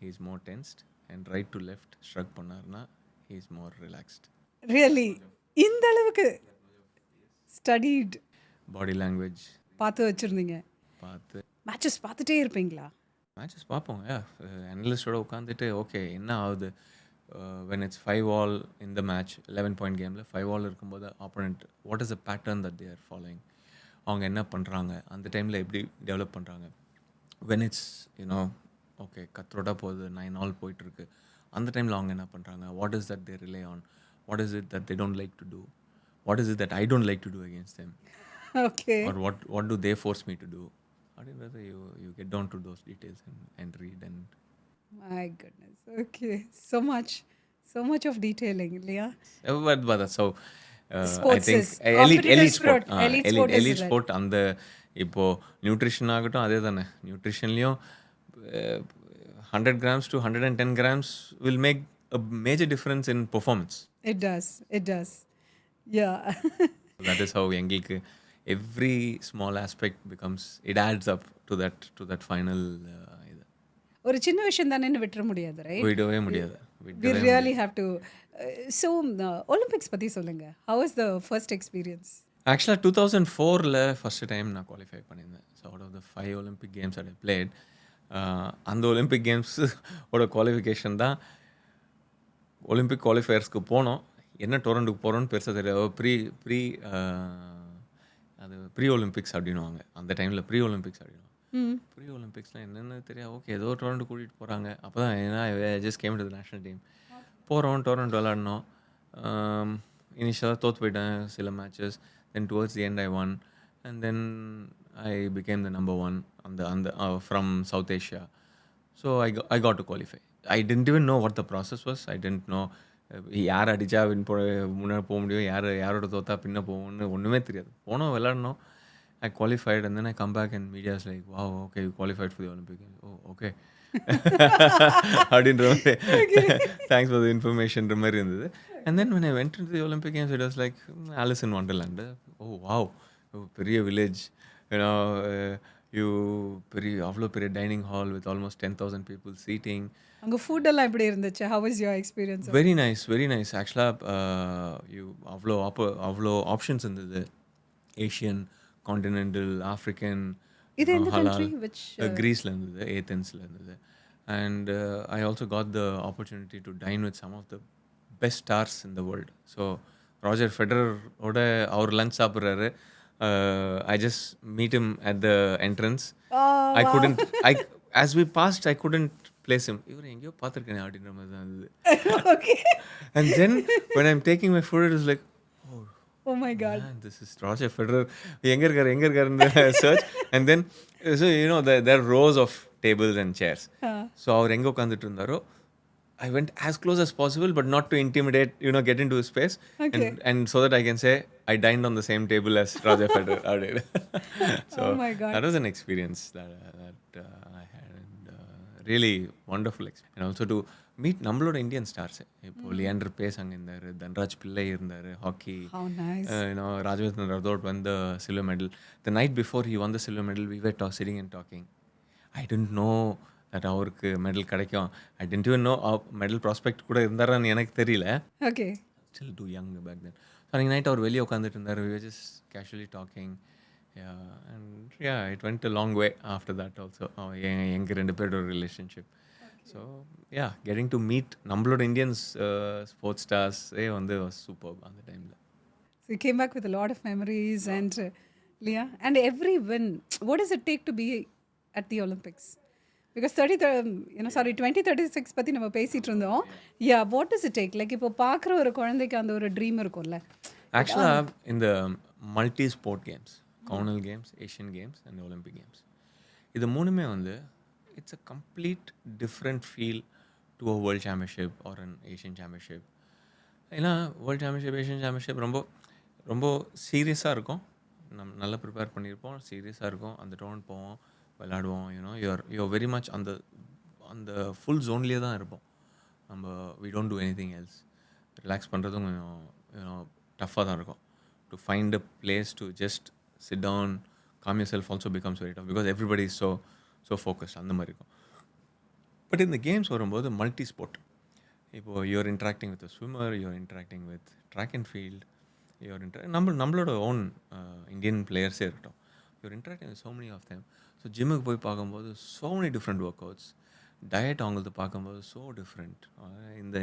he is more tensed, and right to left shrug பண்ணார்னா he is more relaxed. Really? இந்த அளவுக்கு ஸ்டடிட் பாடி லாங்குவேஜ் பார்த்து வச்சுருந்தீங்க? பார்த்து மேட்சஸ் பார்த்துட்டே இருப்பீங்களா? மேட்சஸ் பார்ப்போம். அனலிஸ்டோட உட்காந்துட்டு ஓகே என்ன ஆகுது, when it's 5-all in the match, 11-point கேமில் 5-all இருக்கும்போது opponent what is the pattern that they are following, அவங்க என்ன பண்ணுறாங்க, அந்த டைமில் எப்படி டெவலப் பண்ணுறாங்க. when it's ஓகே கத்ரோட்டா போகுது, 9-all போயிட்டுருக்கு, அந்த டைமில் அவங்க என்ன பண்ணுறாங்க, what is that they rely on, what is it that they don't like to do, what is it that I don't like to do against them, okay, or what do they force me to do. அப்படின்றது you get down to those details and read and my goodness. Okay, so much of detailing, இல்லையா? but that's how I think elite sport அந்த இப்போ நியூட்ரிஷன் ஆகட்டும் அதே தானே. நியூட்ரிஷன்லேயும் 100 grams to 110 grams will make a major difference in performance. It does. Yeah. That is how எங்களுக்கு every small aspect becomes, it adds up to that final இது ஒரு சின்ன விஷயம் தானேன்னு விட்டுற முடியாது, ரைட்? விடவே முடியாது. We really have to. So Olympics பற்றி சொல்லுங்க. How was the first experience? ஆக்சுவலாக 2004 ஃபர்ஸ்ட் டைம் நான் குவாலிஃபை பண்ணியிருந்தேன். So out of the 5 Olympic games that I played, அந்த ஒலிம்பிக் கேம்ஸ் ஓட குவாலிஃபிகேஷன் தான் ஒலிம்பிக் குவாலிஃபயர்ஸ்க்கு போனோம். என்ன டோரண்ட்டுக்கு போகிறோன்னு பெருசாக தெரியாது. ப்ரீ ப்ரீ அது ப்ரீ ஒலிம்பிக்ஸ் அப்படின்னுவாங்க. அந்த டைமில் ப்ரீ ஒலிம்பிக்ஸ் அப்படின்னுவாங்க. ப்ரீ ஒலிம்பிக்ஸ்லாம் என்னென்னு தெரியாது. ஓகே ஏதோ டோரண்ட் கூட்டிகிட்டு போகிறாங்க. அப்போ தான் ஏன்னா just came to the national team. போகிறோம் டோரண்ட் விளாட்னோம். இனிஷியலாக தோற்று போயிட்டேன் சில matches. Then towards the end I one and then I became the number 1 அந்த from south Asia. So I got to qualify. I didn't even know what the process was. I didn't know யார் அடித்தா முன்னாடி போக முடியும், யாரோட தோத்தா பின்ன போகும்னு ஒன்றுமே தெரியாது. போனோம் விளாட்னோம். I qualified and then I come back and media is like, wow, okay, you qualified for the Olympic Games. Oh, okay. அப்படின்ற மாதிரி தேங்க்ஸ் ஃபார் த இன்ஃபர்மேஷன்ற மாதிரி இருந்தது. And then when I went into the Olympic Games, it was like Alice in Wonderland. Oh, wow, பெரிய வில்லேஜ், அவ்வளோ பெரிய dining hall with almost 10,000 people seating. அங்கே ஃபுட்டெல்லாம் எப்படி இருந்துச்சு? How was your experience? Very nice, very nice. ஆக்சுவலாக அவ்வளோ ஆப்ஷன்ஸ் இருந்தது. ஏஷியன், கான்டினென்டல், ஆஃப்ரிக்கன், இது எந்த ஹலால். country? Which, கிரீஸில் இருந்தது, ஏத்தென்ஸில் இருந்தது. And I also got the opportunity to dine with some of the best stars in the world. So Roger ஃபெடரரோட அவர் லஞ்ச் சாப்பிட்றாரு. I just meet him at the entrance. I couldn't, as we passed, I couldn't place him. இவர் எங்கேயோ பார்த்துருக்கேன் அப்படின்ற மாதிரி தான் இருந்தது. Okay. And then when I'm taking my food, it was like, oh my god, man, this is Roger Federer. எங்க இருக்காருன்னு search. And then so there are rows of tables and chairs. So அவர் எங்க உட்கார்ந்துட்டு இருந்தாரோ, I went as close as possible, but not to intimidate, get into his space. Okay. And so that I can say I dined on the same table as Roger Federer. I did. So Oh my God. that was an experience that I had, and really wonderful experience. And also to meet நம்மளோட இந்தியன் ஸ்டார்ஸ். இப்போ லியாண்டர் பேஸ் அங்கே இருந்தார், தன்ராஜ் பிள்ளை இருந்தார், hockey. how nice. Rajavardhan Rathod won the silver medal. The night before he won the silver medal, we were sitting and talking. I didn't know that அவருக்கு மெடல் கிடைக்கும். I didn't even know medal prospect கூட இருந்தாரான்னு எனக்கு தெரியல. Okay. Still too young back then. So அன்றைக்கி நைட் அவர் வெளியே உட்காந்துட்டு இருந்தார். We were just casually talking. Yeah, and yeah, it went a long way after that also. எங்கள் 2 பேரோட relationship. So yeah, getting to meet நம்மளோட இந்தியன்ஸ் ஸ்போர்ட்ஸ் ஸ்டார்ஸே was superb அந்த டைமில். So you came back with a lot of memories and Leah, and every win, what does it take to be at the Olympics? Because 2036 பற்றி நம்ம பேசிகிட்டு இருந்தோம். Yeah, what does it take? Like இப்போ பார்க்குற ஒரு குழந்தைக்கு அந்த ஒரு ட்ரீம் இருக்கும்ல. ஆக்சுவலாக இந்த multi sport games, Commonwealth games, Asian games and Olympic games, இது மூணுமே it's a complete different feel to a world championship or an Asian championship. ஏன்னா வேர்ல்ட் சாம்பியன்ஷிப், ஏஷியன் சாம்பியன்ஷிப் ரொம்ப ரொம்ப சீரியஸாக இருக்கும். நம்ம நல்லா ப்ரிப்பேர் பண்ணியிருப்போம், சீரியஸாக இருக்கும். அந்த டோர்னமெண்ட் போவோம், விளாடுவோம். யூஆர் வெரி மச் அந்த ஃபுல் ஜோன்லேயே தான் இருப்போம். நம்ம we don't do anything else. Relax பண்ணுறதும் கொஞ்சம் டஃப்பாக தான் இருக்கும். To find a place to just sit down, calm yourself also becomes very tough because everybody is so focused, அந்த மாதிரி இருக்கும். பட் இந்த கேம்ஸ் வரும்போது மல்டி ஸ்போர்ட். இப்போது you're interacting with swimmer, you're interacting with track and field, நம்மளோட ஓன் இந்தியன் பிளேயர்ஸே இருக்கட்டும். You are interacting with so many of them. So ஜிம்முக்கு போய் பார்க்கும்போது so many different workouts. Diet அவங்களுக்கு பார்க்கும்போது ஸோ டிஃப்ரெண்ட்.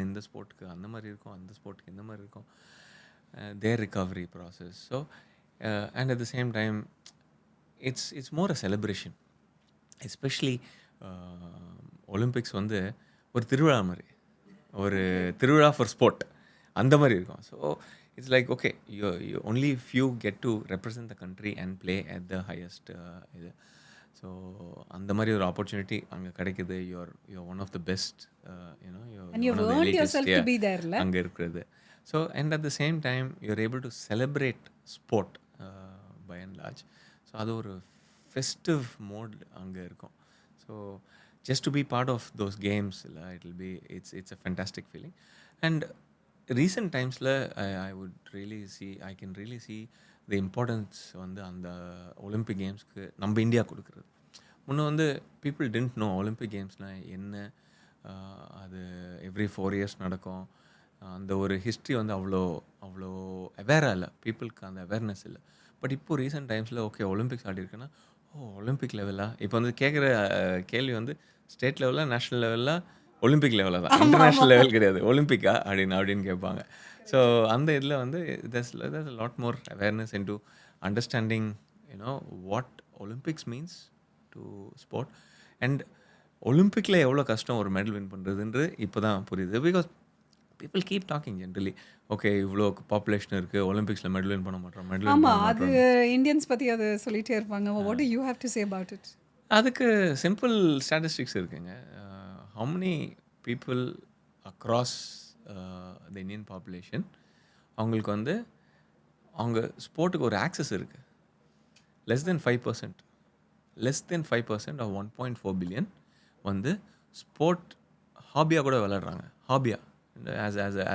இந்த ஸ்போர்ட்டுக்கு அந்த மாதிரி இருக்கும், அந்த ஸ்போர்ட்டுக்கு இந்த மாதிரி இருக்கும். Their recovery process. So and at the same time it's more a celebration. Especially Olympics ஒரு திருவிழா மாதிரி, ஒரு திருவிழா ஃபார் ஸ்போர்ட் அந்த மாதிரி இருக்கும். So it's like okay, you only few get to represent the country and play at the highest இது. ஸோ அந்த மாதிரி ஒரு ஆப்பர்ச்சுனிட்டி அங்கே கிடைக்குது. You're one of the best, அங்கே இருக்கிறது. So and at the same time you're able to celebrate sport by and large. So அது ஒரு ஃபெஸ்டிவ் மோட் அங்கே இருக்கும். So just to be part of those games, it's a fantastic feeling. And recent times I would really see, I can really see the importance அந்த ஒலிம்பிக் கேம்ஸ்க்கு நம்ம இந்தியா கொடுக்குறது. முன்ன people didn't know ஒலிம்பிக் கேம்ஸ்னால் என்ன, அது எவ்ரி 4 years நடக்கும். அந்த ஒரு ஹிஸ்ட்ரி அவ்வளோ அவேராக இல்லை, பீப்புளுக்கு அந்த அவேர்னஸ் இல்லை. பட் இப்போது ரீசெண்ட் டைம்ஸில் ஓகே ஒலிம்பிக்ஸ் ஆடி இருக்குன்னா, ஓ ஒலிம்பிக் லெவலா? இப்போ வந்து கேட்குற கேள்வி வந்து ஸ்டேட் லெவலா, நேஷனல் லெவலா, ஒலிம்பிக் லெவலா தான். இன்டர்நேஷனல் லெவல் கிடையாது. ஒலிம்பிக்கா? அப்படின்னு கேட்பாங்க. ஸோ அந்த இதில வந்து there's a lot more awareness into understanding, what Olympics means to sport. And ஒலிம்பிக்ல எவ்வளோ கஷ்டம் ஒரு மெடல் வின் பண்ணுறதுன்றது இப்போ தான் புரியுது. Because people keep talking generally. Okay, இவ்வளோ பாப்புலேஷன் இருக்குது, ஒலிம்பிக்ஸில் மெடல் வின் பண்ண மாட்டோம், மெடல் வின் ஆமா. பண்ண அது மாட்டோம். இந்தியன்ஸ் பத்தி அது சொல்லிட்டே இருப்பாங்க. What do you have to say about it? அதுக்கு சிம்பிள் ஸ்டாட்டிஸ்டிக்ஸ் இருக்குங்க. How many people across the Indian population அவங்களுக்கு வந்து அவங்க ஸ்போர்ட்டுக்கு ஒரு ஆக்சஸ் இருக்குது. Less than 5%, less than 5% of 1.4 billion வந்து ஸ்போர்ட் ஹாபியாக கூட விளையாடுறாங்க. ஹாபியா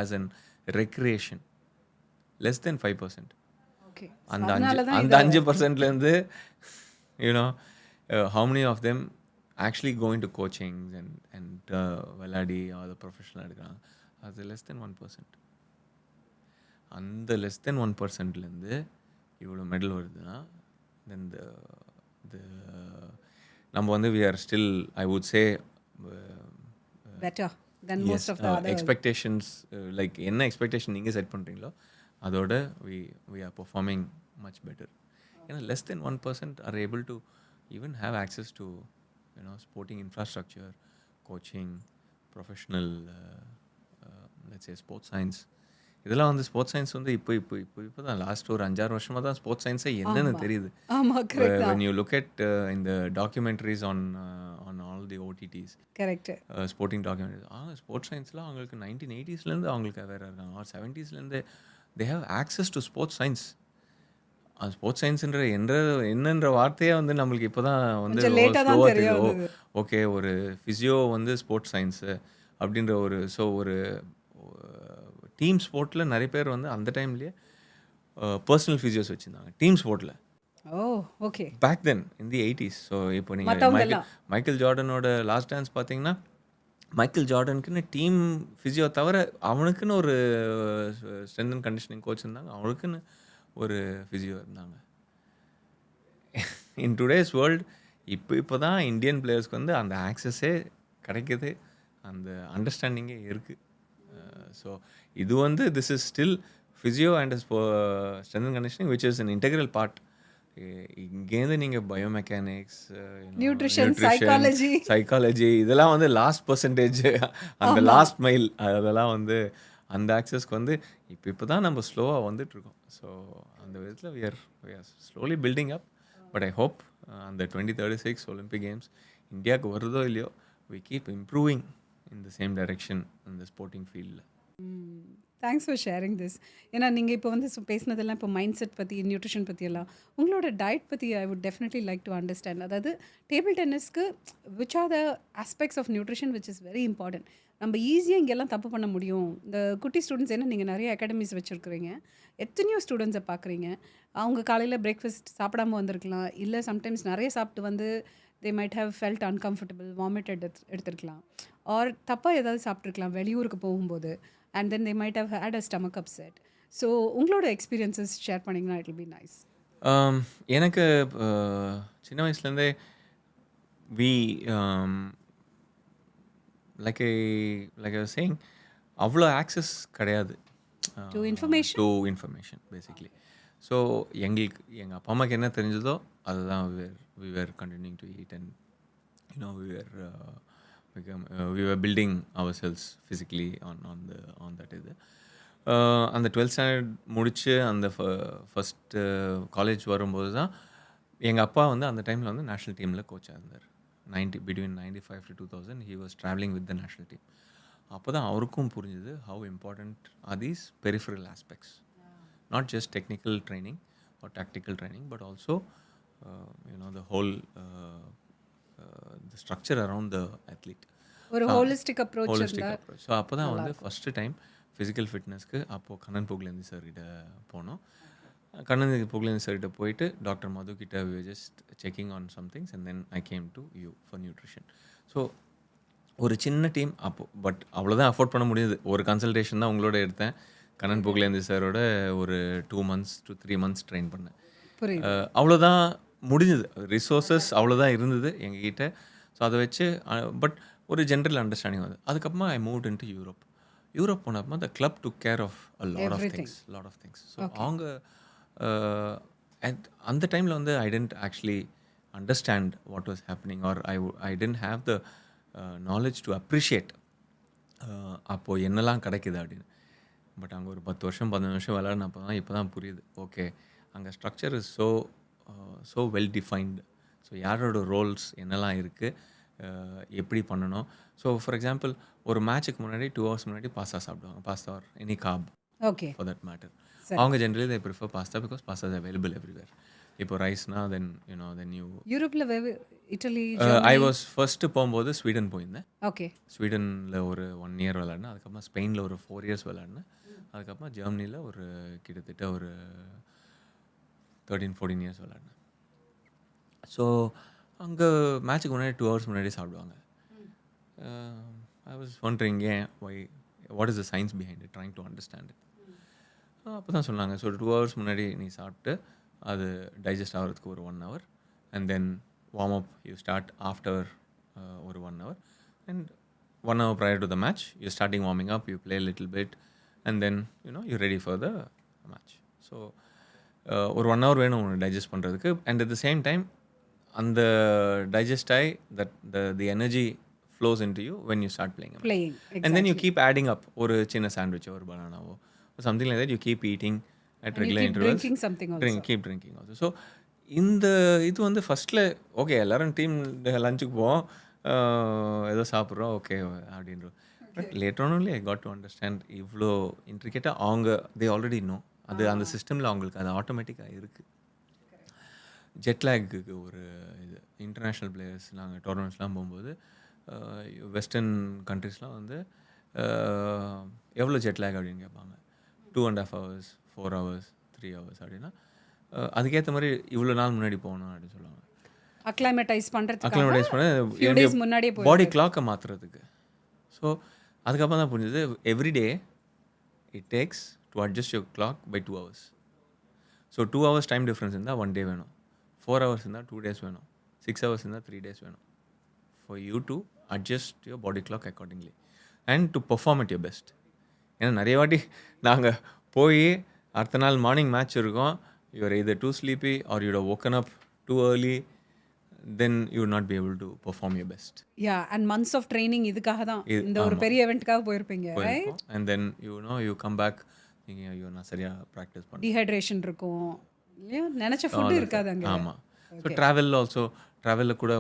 as an recreation. Less than 5%. Okay. அந்த அதனால தான் அந்த 5%லேருந்து you know how many of them actually go into coachings and விளையாடி அதை ப்ரொஃபஷனலாக எடுக்கிறாங்க. அது லெஸ் தென் 1%. அந்த லெஸ் தென் 1%லேருந்து இவ்வளோ மெடல் வருதுன்னா தென் நம்ம வந்து we are still, I would say, better than yes, most of the other. expectations, like என்ன எக்ஸ்பெக்டேஷன் நீங்கள் செட் பண்ணுறீங்களோ அதோட we are performing much better. ஏன்னா less than 1% are able to even have access to sporting infrastructure, coaching, professional, let's say sports science. இதெல்லாம் வந்து ஸ்போர்ட்ஸ் சயின்ஸ் வந்து இப்போ தான் லாஸ்ட் ஒரு 5-6 வருஷமாக தான் ஸ்போர்ட்ஸ் சயின்ஸே என்னன்னு தெரியுது. ஆமா, கரெக்ட் when தான். you look at இந்த documentaries on all the OTTs, correct. Sporting documentaries, sports சயின்ஸ்லாம் அவங்களுக்கு 1980ஸ்லேருந்து அவங்களுக்கு அவேராக இருக்காங்க, ஆர் 70ஸ்லேருந்து they have access to sports science. Sports சயின்ஸ்ன்ற என்னன்ற வார்த்தையே வந்து நம்மளுக்கு இப்போ தான் வந்து கொஞ்சம் லேட்டாக தான் ஸ்லோவாக தெரிய தெரியுது. வந்தது. ஓகே, ஒரு ஃபிசியோ வந்து ஸ்போர்ட்ஸ் சயின்ஸு அப்படின்ற ஒரு டீம் ஸ்போர்ட்டில் நிறைய பேர் வந்து அந்த டைம்லேயே பர்சனல் ஃபிசியோஸ் வச்சுருந்தாங்க டீம் ஸ்போர்ட்டில். ஓ, ஓகே. பேக் தென் இன் தி 80s. ஸோ இப்போ நீங்கள் மத்தவங்க எல்லாம். மைக்கேல் ஜார்டனோட லாஸ்ட் டான்ஸ் பார்த்தீங்கன்னா, மைக்கேல் ஜார்டனுக்குன்னு டீம் ஃபிசியோ தவிர அவனுக்குன்னு ஒரு ஸ்ட்ரென்த் அண்ட் கண்டிஷனிங் கோச் இருந்தாங்க, அவனுக்குன்னு ஒரு ஃபிசியோ இருந்தாங்க. இன் டுடேஸ் வேர்ல்டு இப்போ தான் இந்தியன் பிளேயர்ஸ்க்கு வந்து அந்த ஆக்சஸே கிடைக்கிது, அந்த அண்டர்ஸ்டாண்டிங்கே இருக்குது. ஸோ இது வந்து this is still physio and strength and conditioning which is an integral part. இங்கேருந்து நீங்கள் பயோமெக்கானிக்ஸ், நியூட்ரிஷன், சைக்காலஜி இதெல்லாம் வந்து லாஸ்ட் பர்சன்டேஜ், அந்த லாஸ்ட் மைல், அதெல்லாம் வந்து அந்த ஆக்சஸ்க்கு வந்து இப்போ தான் நம்ம ஸ்லோவாக வந்துட்டுருக்கோம். ஸோ அந்த விதத்தில் we are slowly building up. But I hope அந்த 2036 ஒலிம்பிக் கேம்ஸ் இந்தியாவுக்கு வருதோ இல்லையோ, we keep improving in the same direction in the sporting field. Thanks for sharing this. ஏன்னா நீங்கள் இப்போ வந்து பேசினதெல்லாம் இப்போ மைண்ட் செட் பற்றி, நியூட்ரிஷன் பற்றியெல்லாம், உங்களோட டயட் பற்றி I would definitely like to understand. அதாவது டேபிள் டென்னிஸ்க்கு which are the aspects of nutrition which is very important. நம்ம ஈஸியாக இங்கெல்லாம் தப்பு பண்ண முடியும். இந்த குட்டி ஸ்டூடெண்ட்ஸ், ஏன்னா நீங்கள் நிறைய அகாடமிஸ் வச்சுருக்கிறீங்க, எத்தனையோ ஸ்டூடெண்ட்ஸை பார்க்குறீங்க. அவங்க காலையில் பிரேக்ஃபாஸ்ட் சாப்பிடாம வந்திருக்கலாம், இல்லை சம்டைம்ஸ் நிறைய சாப்பிட்டு வந்து they might have felt uncomfortable, vomit எடுத்துருக்கலாம், ஆர் தப்பாக ஏதாவது சாப்பிட்ருக்கலாம் வெளியூருக்கு போகும்போது, and then they might have had a stomach upset. So உங்களோட எக்ஸ்பீரியன்ஸஸ் ஷேர் பண்ணிங்கன்னா இட் will be nice. எனக்கு சின்ன வயசுலேருந்தே we like I was saying, அவ்வளோ ஆக்சஸ் கிடையாது To information? To information basically. So எங்கள் அப்பா அம்மாவுக்கு என்ன தெரிஞ்சதோ அதுதான் we were continuing to eat, and we were building ourselves physically on that இது. அந்த 12th ஸ்டாண்டர்ட் முடிச்சு அந்த ஃபஸ்ட்டு காலேஜ் வரும்போது தான் எங்கள் அப்பா வந்து அந்த டைமில் வந்து நேஷ்னல் டீமில் கோச்சாக இருந்தார். between 95 to 2000 he was traveling with the national team. அப்போ தான் அவருக்கும் புரிஞ்சுது how important are these peripheral aspects, not just technical training or tactical training, but also the whole the structure around the athlete. ஒரு holistic approach holistic approach. So அப்போ தான் வந்து ஃபஸ்ட்டு டைம் ஃபிசிக்கல் ஃபிட்னஸ்க்கு அப்போது கண்ணன் புகழேந்தி சார்கிட்ட போனோம். கண்ணன் புகழேந்தி சார்கிட்ட போயிட்டு டாக்டர் மது கிட்ட just checking on somethings, and then I came to you for nutrition. So ஒரு சின்ன டீம் அப்போது, பட் அவ்வளோதான் அஃபோர்ட் பண்ண முடியுது. ஒரு கன்சல்டேஷன் தான் உங்களோட எடுத்தேன். கண்ணன் புகழேந்தி சாரோட ஒரு 2 months to 3 months ட்ரெயின் பண்ணேன். புரியுது. அவ்வளோதான் முடிஞ்சது. ரிசோர்ஸஸ் அவ்வளோதான் இருந்தது எங்ககிட்ட. ஸோ அதை வச்சு பட் ஒரு ஜென்ரல் அண்டர்ஸ்டாண்டிங் வந்து அதுக்கப்புறமா I moved into Europe. Europe போனப்போ the club took care of Everything. Lot of things. So அவங்க அந்த டைமில் வந்து I didn't actually understand what was happening or I didn't have the knowledge to appreciate அப்போது என்னெல்லாம் கிடைக்குது அப்படின்னு. பட் அங்கே ஒரு 10 வருஷம் 15 வருஷம் விளையாடினப்போ தான் இப்போ தான் புரியுது. ஓகே, அங்கே structure is so well defined. So யாரோட ரோல்ஸ் என்னெல்லாம் இருக்குது, எப்படி பண்ணணும். ஸோ ஃபார் எக்ஸாம்பிள் ஒரு மேட்ச்சுக்கு முன்னாடி 2 hours முன்னாடி பாஸ்தா சாப்பிடுவாங்க. Pasta or any carb okay. For that matter. அவங்க generally they prefer pasta because pasta is available everywhere. இப்போ ரைஸ்னா தென் யூ யூரோப்ல இட்டலி ஐ வாஸ் ஃபர்ஸ்ட்டு போகும்போது ஸ்வீடன் போயிருந்தேன். ஓகே. ஸ்வீடனில் ஒரு 1 year விளையாடினேன். அதுக்கப்புறமா ஸ்பெயினில் ஒரு 4 years விளையாடினேன். அதுக்கப்புறமா ஜெர்மனியில் ஒரு கிட்டத்தட்ட ஒரு 13-14 years விளையாடினேன். ஸோ அங்கே மேட்ச்சுக்கு முன்னாடி 2 hours முன்னாடி சாப்பிடுவாங்க. ஐ வாஸ் ஒண்டரிங் ஏன் what is the science behind it, trying to understand it. அப்போ தான் சொன்னாங்க, ஸோ 2 hours முன்னாடி நீ சாப்பிட்டு அது டைஜஸ்ட் ஆகிறதுக்கு ஒரு 1 hour and then warm up you start after ஒரு 1 hour and 1 hour prior to the match you're starting warming up, you play a little bit and then you're ready for the match. So ஒரு 1 hour வேணும் ஒன்று டைஜஸ்ட் பண்ணுறதுக்கு. And at the same time அந்த டைஜஸ்ட் ஆகி that the energy flows into you when you start playing a match. Exactly. And then you keep adding up ஒரு சின்ன சாண்ட்விச்சோ ஒரு பனானாவோ something like that, you keep eating at And regular you keep intervals. drinking something also. Keep drinking also. So இந்த இது வந்து ஃபஸ்ட்டில் ஓகே எல்லோரும் டீம் லஞ்சுக்கு போவோம், ஏதோ சாப்பிட்றோம் ஓகே அப்படின்றோம். But later on only I got to understand இவ்வளோ இன்ட்ரிகேட்டாக அவங்க தே ஆல்ரெடி நோ அது அந்த சிஸ்டமில் அவங்களுக்கு அது ஆட்டோமேட்டிக்காக இருக்குது. ஜெட்லேக்கு ஒரு இது இன்டர்நேஷ்னல் பிளேயர்ஸ் நாங்கள் டோர்னமெண்ட்ஸ்லாம் போகும்போது வெஸ்டர்ன் கண்ட்ரீஸ்லாம் வந்து எவ்வளோ ஜெட்லேக் அப்படின்னு கேட்பாங்க. 2.5 hours 4 hours 3 hours அப்படின்னா அதுக்கேற்ற மாதிரி இவ்வளோ நாள் முன்னாடி போகணும் அப்படின்னு சொல்லுவாங்க. அக்ளைமேடைஸ் அக்ளைமேடைஸ் முன்னாடியே பண்ண பாடி கிளாக்கை மாற்றுறதுக்கு. ஸோ அதுக்கப்புறம் தான் புரிஞ்சது every day it takes to adjust your clock by 2 hours. So 2 hours time difference இருந்தால் 1 day வேணும், 4 hours இருந்தால் 2 days வேணும், 6 hours இருந்தால் 3 days வேணும் for you to adjust your body clock accordingly and to perform at your best. ஏன்னா நிறைய வாட்டி நாங்கள் போய் அடுத்த நாள் மார்னிங் மேட்ச் இருக்கும், you are either too sleepy or you would have woken up too early, then you would not be able to perform your best. Yeah, and months of training இதுக்காக தான் இந்த ஒரு பெரிய eventக்காக போயிருப்பீங்க, right? And then you come back thinking you நான் சரியா ப்ராக்டிஸ் பண்ண, டீஹைட்ரேஷன் இருக்கும் இல்லையா, நினைச்ச ஃபுட் இருக்காது அங்கே. ஆமாம். ஸோ ட்ராவலில் கூட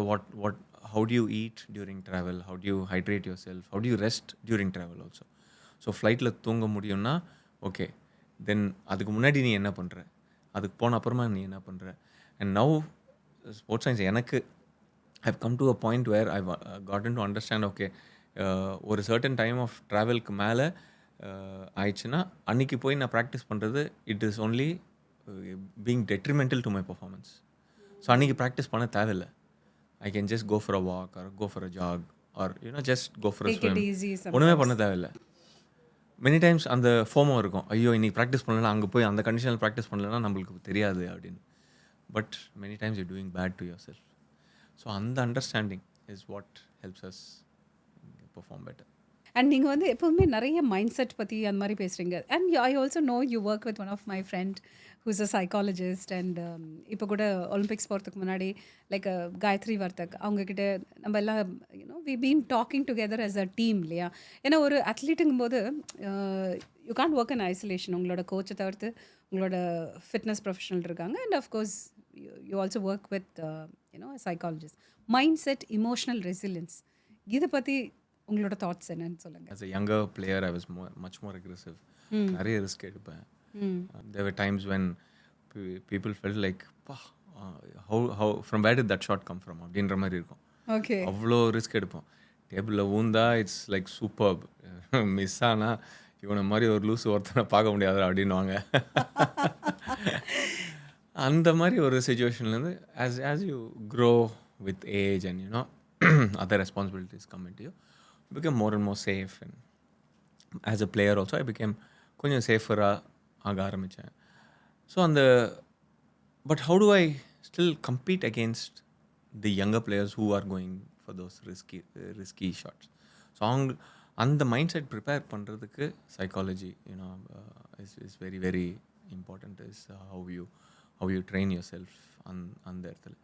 how do you eat during travel, how do you hydrate yourself, how do you rest during travel also. So ஃப்ளைட்டில் தூங்க முடியும்னா ஓகே, தென் அதுக்கு முன்னாடி நீ என்ன பண்ணுற, அதுக்கு போன அப்புறமா நீ என்ன பண்ணுற. அண்ட் நவ் ஸ்போர்ட்ஸ் சயின்ஸ் எனக்கு I've come to a point where I gotten to understand okay ஒரு சர்டன் டைம் ஆஃப் ட்ராவலுக்கு மேலே ஆயிடுச்சுன்னா அன்றைக்கி போய் நான் ப்ராக்டிஸ் பண்ணுறது it is only being detrimental to my performance. So அன்றைக்கி ப்ராக்டிஸ் பண்ண தேவையில்லை. I can just go for a walk or go for a jog or just go for a swim. ஒன்றுமே பண்ண தேவையில்லை. மெனி டைம்ஸ் அந்த ஃபோமோ இருக்கும், ஐயோ இன்னைக்கு ப்ராக்டிஸ் பண்ணலன்னா அங்கே போய் அந்த கண்டிஷனில் ப்ராக்டிஸ் பண்ணலன்னா நம்மளுக்கு தெரியாது அப்படின்னு. But many times you doing bad to yourself. So அந்த understanding is what helps us perform better. And நீங்கள் வந்து எப்போவுமே நிறைய மைண்ட் செட் பற்றி அந்த மாதிரி பேசுகிறீங்க. And I also know you work with one of my friend who's a psychologist. And இப்போ கூட ஒலிம்பிக்ஸ் போகிறதுக்கு முன்னாடி லைக் காயத்ரி வர்த்தக் அவங்கக்கிட்ட நம்ம எல்லாம் we been talking together as a team இல்லையா. ஏன்னா ஒரு அத்லீட்டுங்கும் போது you can't work in isolation. உங்களோட கோச்சை தவிர்த்து உங்களோட ஃபிட்னஸ் ப்ரொஃபஷனல் இருக்காங்க. And of course you also work with psychologist. Mindset, emotional resilience, இதை பற்றி உங்களோட தாட்ஸ் என்னன்னு சொல்லுங்கள். As a younger player I was much more aggressive. நிறைய ரிஸ்க் எடுப்பேன். There were times when people felt like how from where did that shot come from அப்படின்ற மாதிரி இருக்கும். ஓகே, அவ்வளோ ரிஸ்க் எடுப்போம். டேபிளில் ஊந்தா இட்ஸ் லைக் சூப்பர்ப், மிஸ் ஆனால் இவனை மாதிரி ஒரு லூஸ் ஒருத்தனை பார்க்க முடியாது அப்படின்வாங்க. அந்த மாதிரி ஒரு சுச்சுவேஷன்லேருந்து as you grow with age and other responsibilities come into you, you become more and more safe. And as a player also I became கொஞ்சம் சேஃபராக ஆக ஆரம்பித்தேன். So but how to I still compete against the younger players who are going for those risky shots. So அந்த மைண்ட் செட் ப்ரிப்பேர் பண்ணுறதுக்கு psychology is very very important. Is how you train your self அந்த இடத்துல.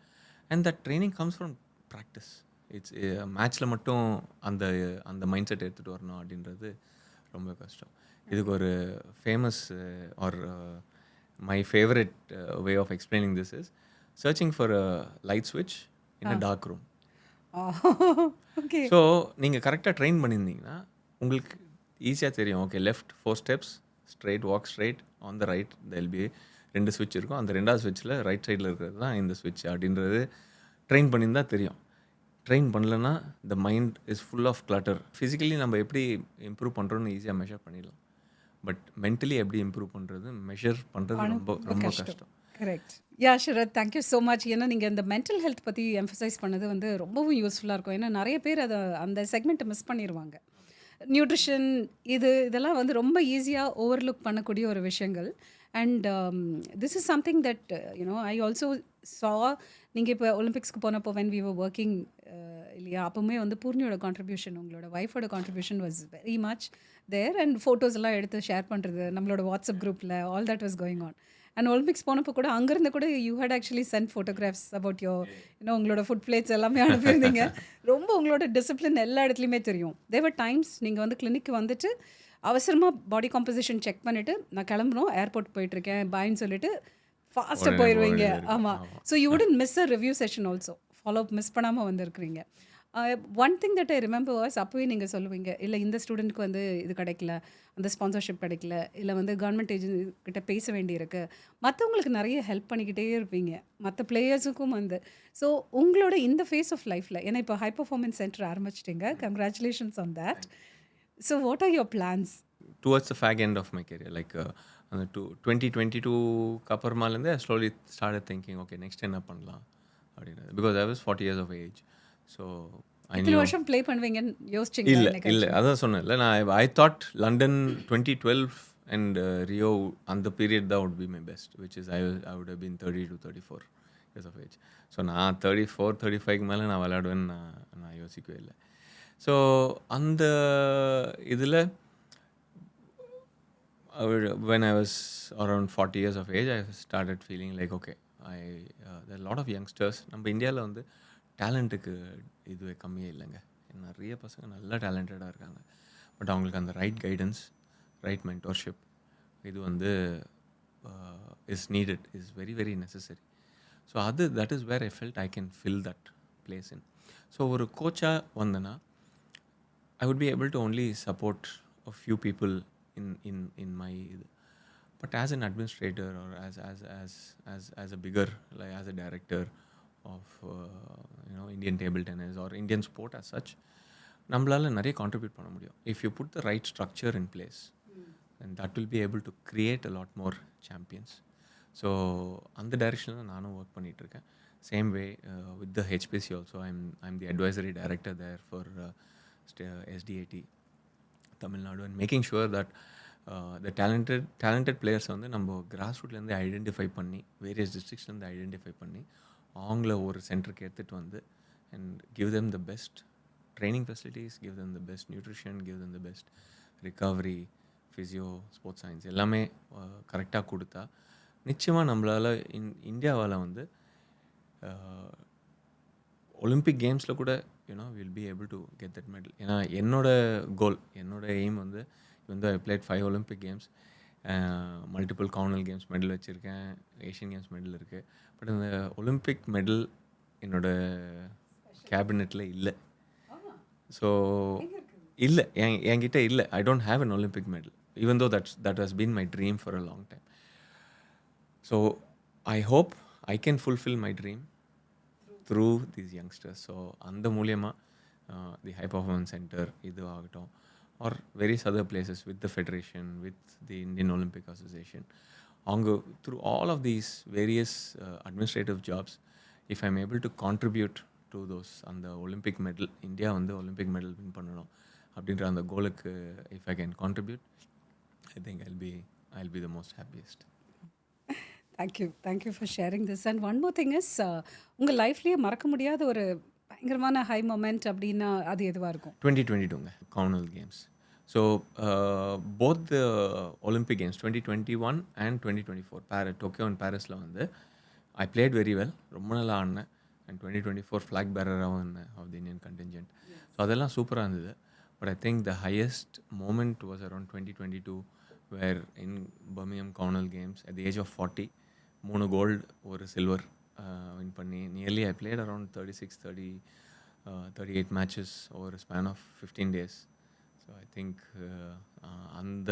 And that training comes from practice. It's மேட்ச்சில் மட்டும் அந்த மைண்ட் செட் எடுத்துகிட்டு வரணும் அப்படின்றது ரொம்ப கஷ்டம். இதுக்கு ஒரு famous or my favourite way of explaining this is searching for a light ஸ்விட்ச் in a dark room. Okay. So நீங்கள் கரெக்டாக ட்ரெயின் பண்ணியிருந்தீங்கன்னா உங்களுக்கு ஈஸியாக தெரியும். Okay, left 4 steps straight, walk straight, on the right there'll be 2 ஸ்விட்ச் இருக்கும். அந்த 2வது ஸ்விட்சில் ரைட் சைடில் இருக்கிறது தான் இந்த ஸ்விட்ச் அப்படின்றது ட்ரெயின் பண்ணியிருந்தா தெரியும். ட்ரெயின் பண்ணலன்னா the mind is full of clutter. Physically நம்ம எப்படி இம்ப்ரூவ் பண்ணுறோன்னு ஈஸியாக மெஷர் பண்ணிடலாம். பட் மென்டலி எப்படி இம்ப்ரூவ் பண்ணுறது, மெஷர் பண்ணுறது ரொம்ப ரொம்ப கஷ்டம். Correct. Yeah Sharath, thank you so much. ஏன்னா நீங்கள் இந்த மென்டல் ஹெல்த் பற்றி எம்ஃபசைஸ் பண்ணது வந்து ரொம்பவும் யூஸ்ஃபுல்லாக இருக்கும். ஏன்னா நிறைய பேர் அந்த செக்மெண்ட்டை மிஸ் பண்ணிடுவாங்க. நியூட்ரிஷன் இதெல்லாம் வந்து ரொம்ப ஈஸியாக ஓவர்லுக் பண்ணக்கூடிய ஒரு விஷயங்கள். And this is something that I also சா. நீங்கள் இப்போ ஒலிம்பிக்ஸ்க்கு போனப்போ வென் வி வர் ஒர்க்கிங் இல்லையா, அப்போவுமே வந்து பூர்ணியோட கான்ட்ரிபியூஷன், உங்களோட ஒய்ஃபோட contribution was very much there. And photos எல்லாம் எடுத்து ஷேர் பண்ணுறது நம்மளோட வாட்ஸ்அப் குரூப்பில், all that was going on. And Olympics போனப்போ கூட அங்கேருந்து கூட you had actually sent photographs about your உங்களோட ஃபுட் பிளேட்ஸ் எல்லாமே அனுப்பியிருந்தீங்க. ரொம்ப உங்களோட டிசிப்ளின் எல்லா இடத்துலையுமே தெரியும். தேவர் டைம்ஸ் நீங்கள் வந்து கிளினிக்கு வந்துட்டு அவசரமாக பாடி காம்போசிஷன் செக் பண்ணிவிட்டு நான் கிளம்புறோம், ஏர்போர்ட் போயிட்டுருக்கேன் பாயின்னு சொல்லிட்டு ஃபாஸ்ட்டாக போயிடுவீங்க. ஆமாம். So you wouldn't miss a review session also. Follow up miss பண்ணாமல் வந்திருக்கிறீங்க. One thing that I remember was, அப்போவே நீங்கள் சொல்லுவீங்க, இல்லை இந்த ஸ்டூடெண்ட்க்கு வந்து இது கிடைக்கல, அந்த ஸ்பான்சர்ஷிப் கிடைக்கல, இல்லை வந்து கவர்மெண்ட் ஏஜென்சி கிட்ட பேச வேண்டியிருக்கு, மற்றவங்களுக்கு நிறைய ஹெல்ப் பண்ணிக்கிட்டே இருப்பீங்க, மற்ற பிளேயர்ஸுக்கும் வந்து. ஸோ உங்களோட இந்த ஃபேஸ் ஆஃப் லைஃப்பில், ஏன்னா இப்போ ஹை பர்ஃபார்மன்ஸ் சென்டர் ஆரம்பிச்சிட்டிங்க, congratulations on that. So what are your plans towards the fag end of my career? Like அந்த 2022க்கு அப்புறமாலேருந்து I slowly started thinking, okay next என்ன பண்ணலாம் அப்படின்றது. Because I was 40 years of age. So இத்தனை வருஷம் ப்ளே பண்ணுவீங்கன்னு யோசிச்சிங்க? இல்லை அதான் சொன்னேன்ல, நான் I thought London 2012 and Rio அந்த பீரியட் தான் would be my best, which is I would have been 30 to 34 years of age. So நான் 34-35க்கு மேலே நான் விளையாடுவேன்னு நான் யோசிக்கவே இல்லை. ஸோ அந்த இதில் when I was around 40 years of age, I started feeling like, okay, there are a lot of youngsters. நம்ம இந்தியாவில் வந்து டேலண்ட்டுக்கு இதுவே கம்மியே இல்லைங்க. நிறைய பசங்க நல்லா டேலண்டடாக இருக்காங்க. பட் அவங்களுக்கு அந்த ரைட் கைடன்ஸ், ரைட் மென்டோர்ஷிப் இது வந்து is needed, is very very necessary. So that is where I felt I can fill that place in. So ஒரு கோச்சாக வந்தேன்னா I would be able to only support a few people in my. But as an administrator or as a bigger, like as a director of Indian table tennis or Indian sport as such, நம்மளால நிறைய கான்ட்ரிபியூட் பண்ண முடியும். If you put the right structure in place, then that will be able to create a lot more champions. So அந்த டைரெக்ஷனில் நானும் ஒர்க் பண்ணிகிட்ருக்கேன். Same way with the HPC also, I'm the advisory director there for SDAT Tamil Nadu, and making sure that the talented players வந்து நம்ம கிராஸ்ரூட்லேருந்து ஐடென்டிஃபை பண்ணி, வேரியஸ் டிஸ்ட்ரிக்ஸ்லேருந்து ஐடென்டிஃபை பண்ணி அவங்கள ஒரு சென்டருக்கு எடுத்துகிட்டு வந்து and give them the best training facilities, give them the best nutrition, give them the best recovery, physio, sports science எல்லாமே கரெக்டாக கொடுத்தா நிச்சயமாக நம்மளால் இந்தியாவால் வந்து ஒலிம்பிக் கேம்ஸில் கூட we'll be able to get that medal. ஏன்னா என்னோட கோல், என்னோட எய்ம் வந்து I played 5 Olympic games, multiple Commonwealth games medal வச்சுருக்கேன், ஏஷியன் கேம்ஸ் மெடல் இருக்குது. பட் அந்த ஒலிம்பிக் மெடல் என்னோட கேபினெட்டில் இல்லை. ஸோ இல்லை, என்கிட்ட இல்லை. I don't have an Olympic medal, even though that has been my dream for a long time. So I hope I can fulfill my dream through these youngsters. So அந்த மூலியமாக the high performance center இது ஆகட்டும், or various other places with the federation, with the Indian Olympic Association, அவங்க through all of these various administrative jobs, if I'm able to contribute to those, அந்த ஒலிம்பிக் மெடல், இந்தியா வந்து ஒலிம்பிக் மெடல் வின் பண்ணணும் அப்படின்ற அந்த கோலுக்கு if I can contribute, I think I'll be the most happiest. Thank you for sharing this. And one more thing is, உங்கள் லைஃப்லேயே மறக்க முடியாத ஒரு பயங்கரமான ஹை மொமெண்ட் அப்படின்னா அது எதுவாக இருக்கும்? 2022ங்க Commonwealth Games. So both the Olympic Games 2021 and 2024 Tokyo and பாரிஸில் வந்து ஐ பிளேட் வெரி வெல், ரொம்ப நல்லா ஆடினேன். அண்ட் 2024 ஃப்ளாக் பேரராகவும் இருந்தேன் of the Indian contingent. So அதெல்லாம் சூப்பராக இருந்தது. But I think the highest moment was around 2022 where in Birmingham Commonwealth Games at the age of 40 3 gold ஒரு சில்வர் வின் பண்ணி nearly I played around 38 matches over span of 15 days. So I think அந்த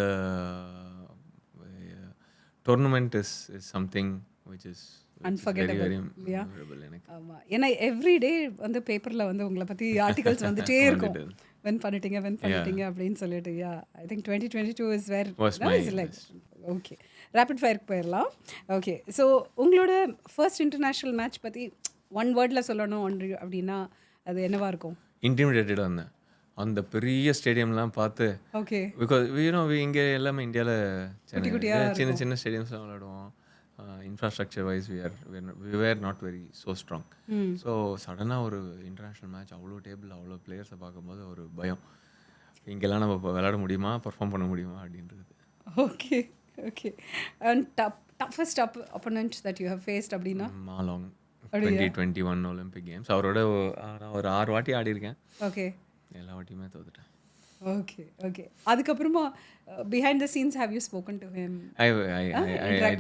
tournament is something which is Unforgettable, very yeah. Memorable எனக்கு. ஆமாம், ஏன்னா எவ்ரிடே வந்து பேப்பரில் வந்து உங்களை பற்றி ஆர்டிகல்ஸ் வந்துட்டே இருக்கும். வின் பண்ணிட்டீங்க அப்படின்னு சொல்லிட்டு. Yeah, I think 2022 is where Was my like. Okay, rapid ஃபயருக்கு போயிடலாம். ஓகே, ஸோ உங்களோட ஃபர்ஸ்ட் இன்டர்நேஷ்னல் மேட்ச் பற்றி ஒன் வேர்டில் சொல்லணும் அப்படின்னா அது என்னவா இருக்கும்? இன்டிமிடேட்டடாக இருந்தேன் அந்த பெரிய ஸ்டேடியம்லாம் பார்த்து. ஓகே, பிகாஸ் இங்கே எல்லாமே இந்தியாவில் குட்டியா சின்ன சின்ன ஸ்டேடியம்ஸ்லாம் விளையாடுவோம். Infrastructure wise we were not very so strong. So சடனாக ஒரு இன்டர்நேஷ்னல் மேட்ச் அவ்வளோ டேபிள் அவ்வளோ பிளேயர்ஸை பார்க்கும்போது ஒரு பயம், இங்கெல்லாம் நம்ம விளையாட முடியுமா, பர்ஃபார்ம் பண்ண முடியுமா அப்படின்றது. Okay okay. And toughest opponent that you have faced அப்படின்னா? Ma Long 2021 Olympic Games. அவரோட நான் ஒரு 6 வாட்டி ஆடி இருக்கேன். ஓகே, எல்லா வாட்டியுமே தோத்துட்டேன். Okay okay. அதுக்கப்புறமா behind the scenes have you spoken to him? I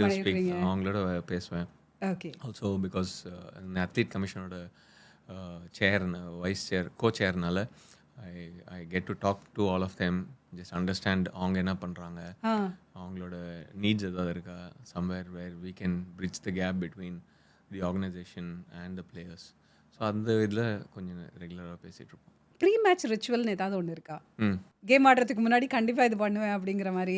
do speak, அவங்களோட பேசுவேன். ஓகே. ஆல்சோ பிகாஸ் அத்லீட் கமிஷனோட சேர், வைஸ் சேர், கோ சேர்னால I get to talk to all of them, just understand அவங்க என்ன பண்ணுறாங்க, அவங்களோட நீட்ஸ் ஏதாவது இருக்கா, somewhere where we can bridge the gap between the organisation and the players. So அந்த இதில் கொஞ்சம் ரெகுலராக பேசிகிட்ருப்போம். ப்ரீ மேட்ச் ரிச்சுவல்னு ஏதாவது ஒன்று இருக்கா? கேம் ஆடுறதுக்கு முன்னாடி கண்டிப்பாக இது பண்ணுவேன் அப்படிங்கிற மாதிரி?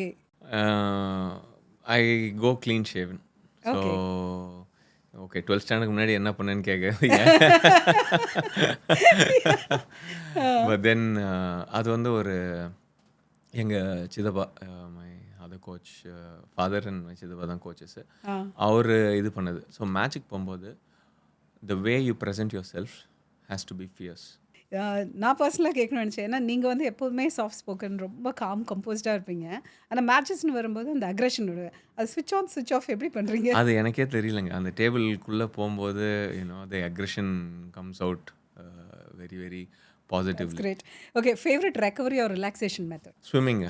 I go clean shaven. So okay, 12th ஸ்டாண்டர்டுக்கு முன்னாடி என்ன பண்ணேன்னு கேட்குறீங்க. பட் தென் அது வந்து ஒரு எங்கள் சிதப்பா, my other coach father and my சிதப்பா தான் கோச்சஸ். அவர் இது பண்ணது. ஸோ மேட்சுக்கு போகும்போது the way you present yourself has to be fierce. நான் பர்சனலாக கேட்கணும்னு நினச்சேன். ஏன்னா நீங்கள் வந்து எப்போதுமே சாஃப்ட் ஸ்போக்கன், ரொம்ப காம் கம்போஸ்டாக இருப்பீங்க. ஆனால் மேட்சஸ்னு வரும்போது அந்த அக்ரெஷன் அது ஸ்விட்ச் ஆன் ஸ்விட்ச் ஆஃப் எப்படி பண்ணுறீங்க? அது எனக்கே தெரியலங்க. அந்த டேபிள்குள்ளே போகும்போது the aggression comes out very very positively. Great. Okay, favourite recovery or relaxation method? Swimming.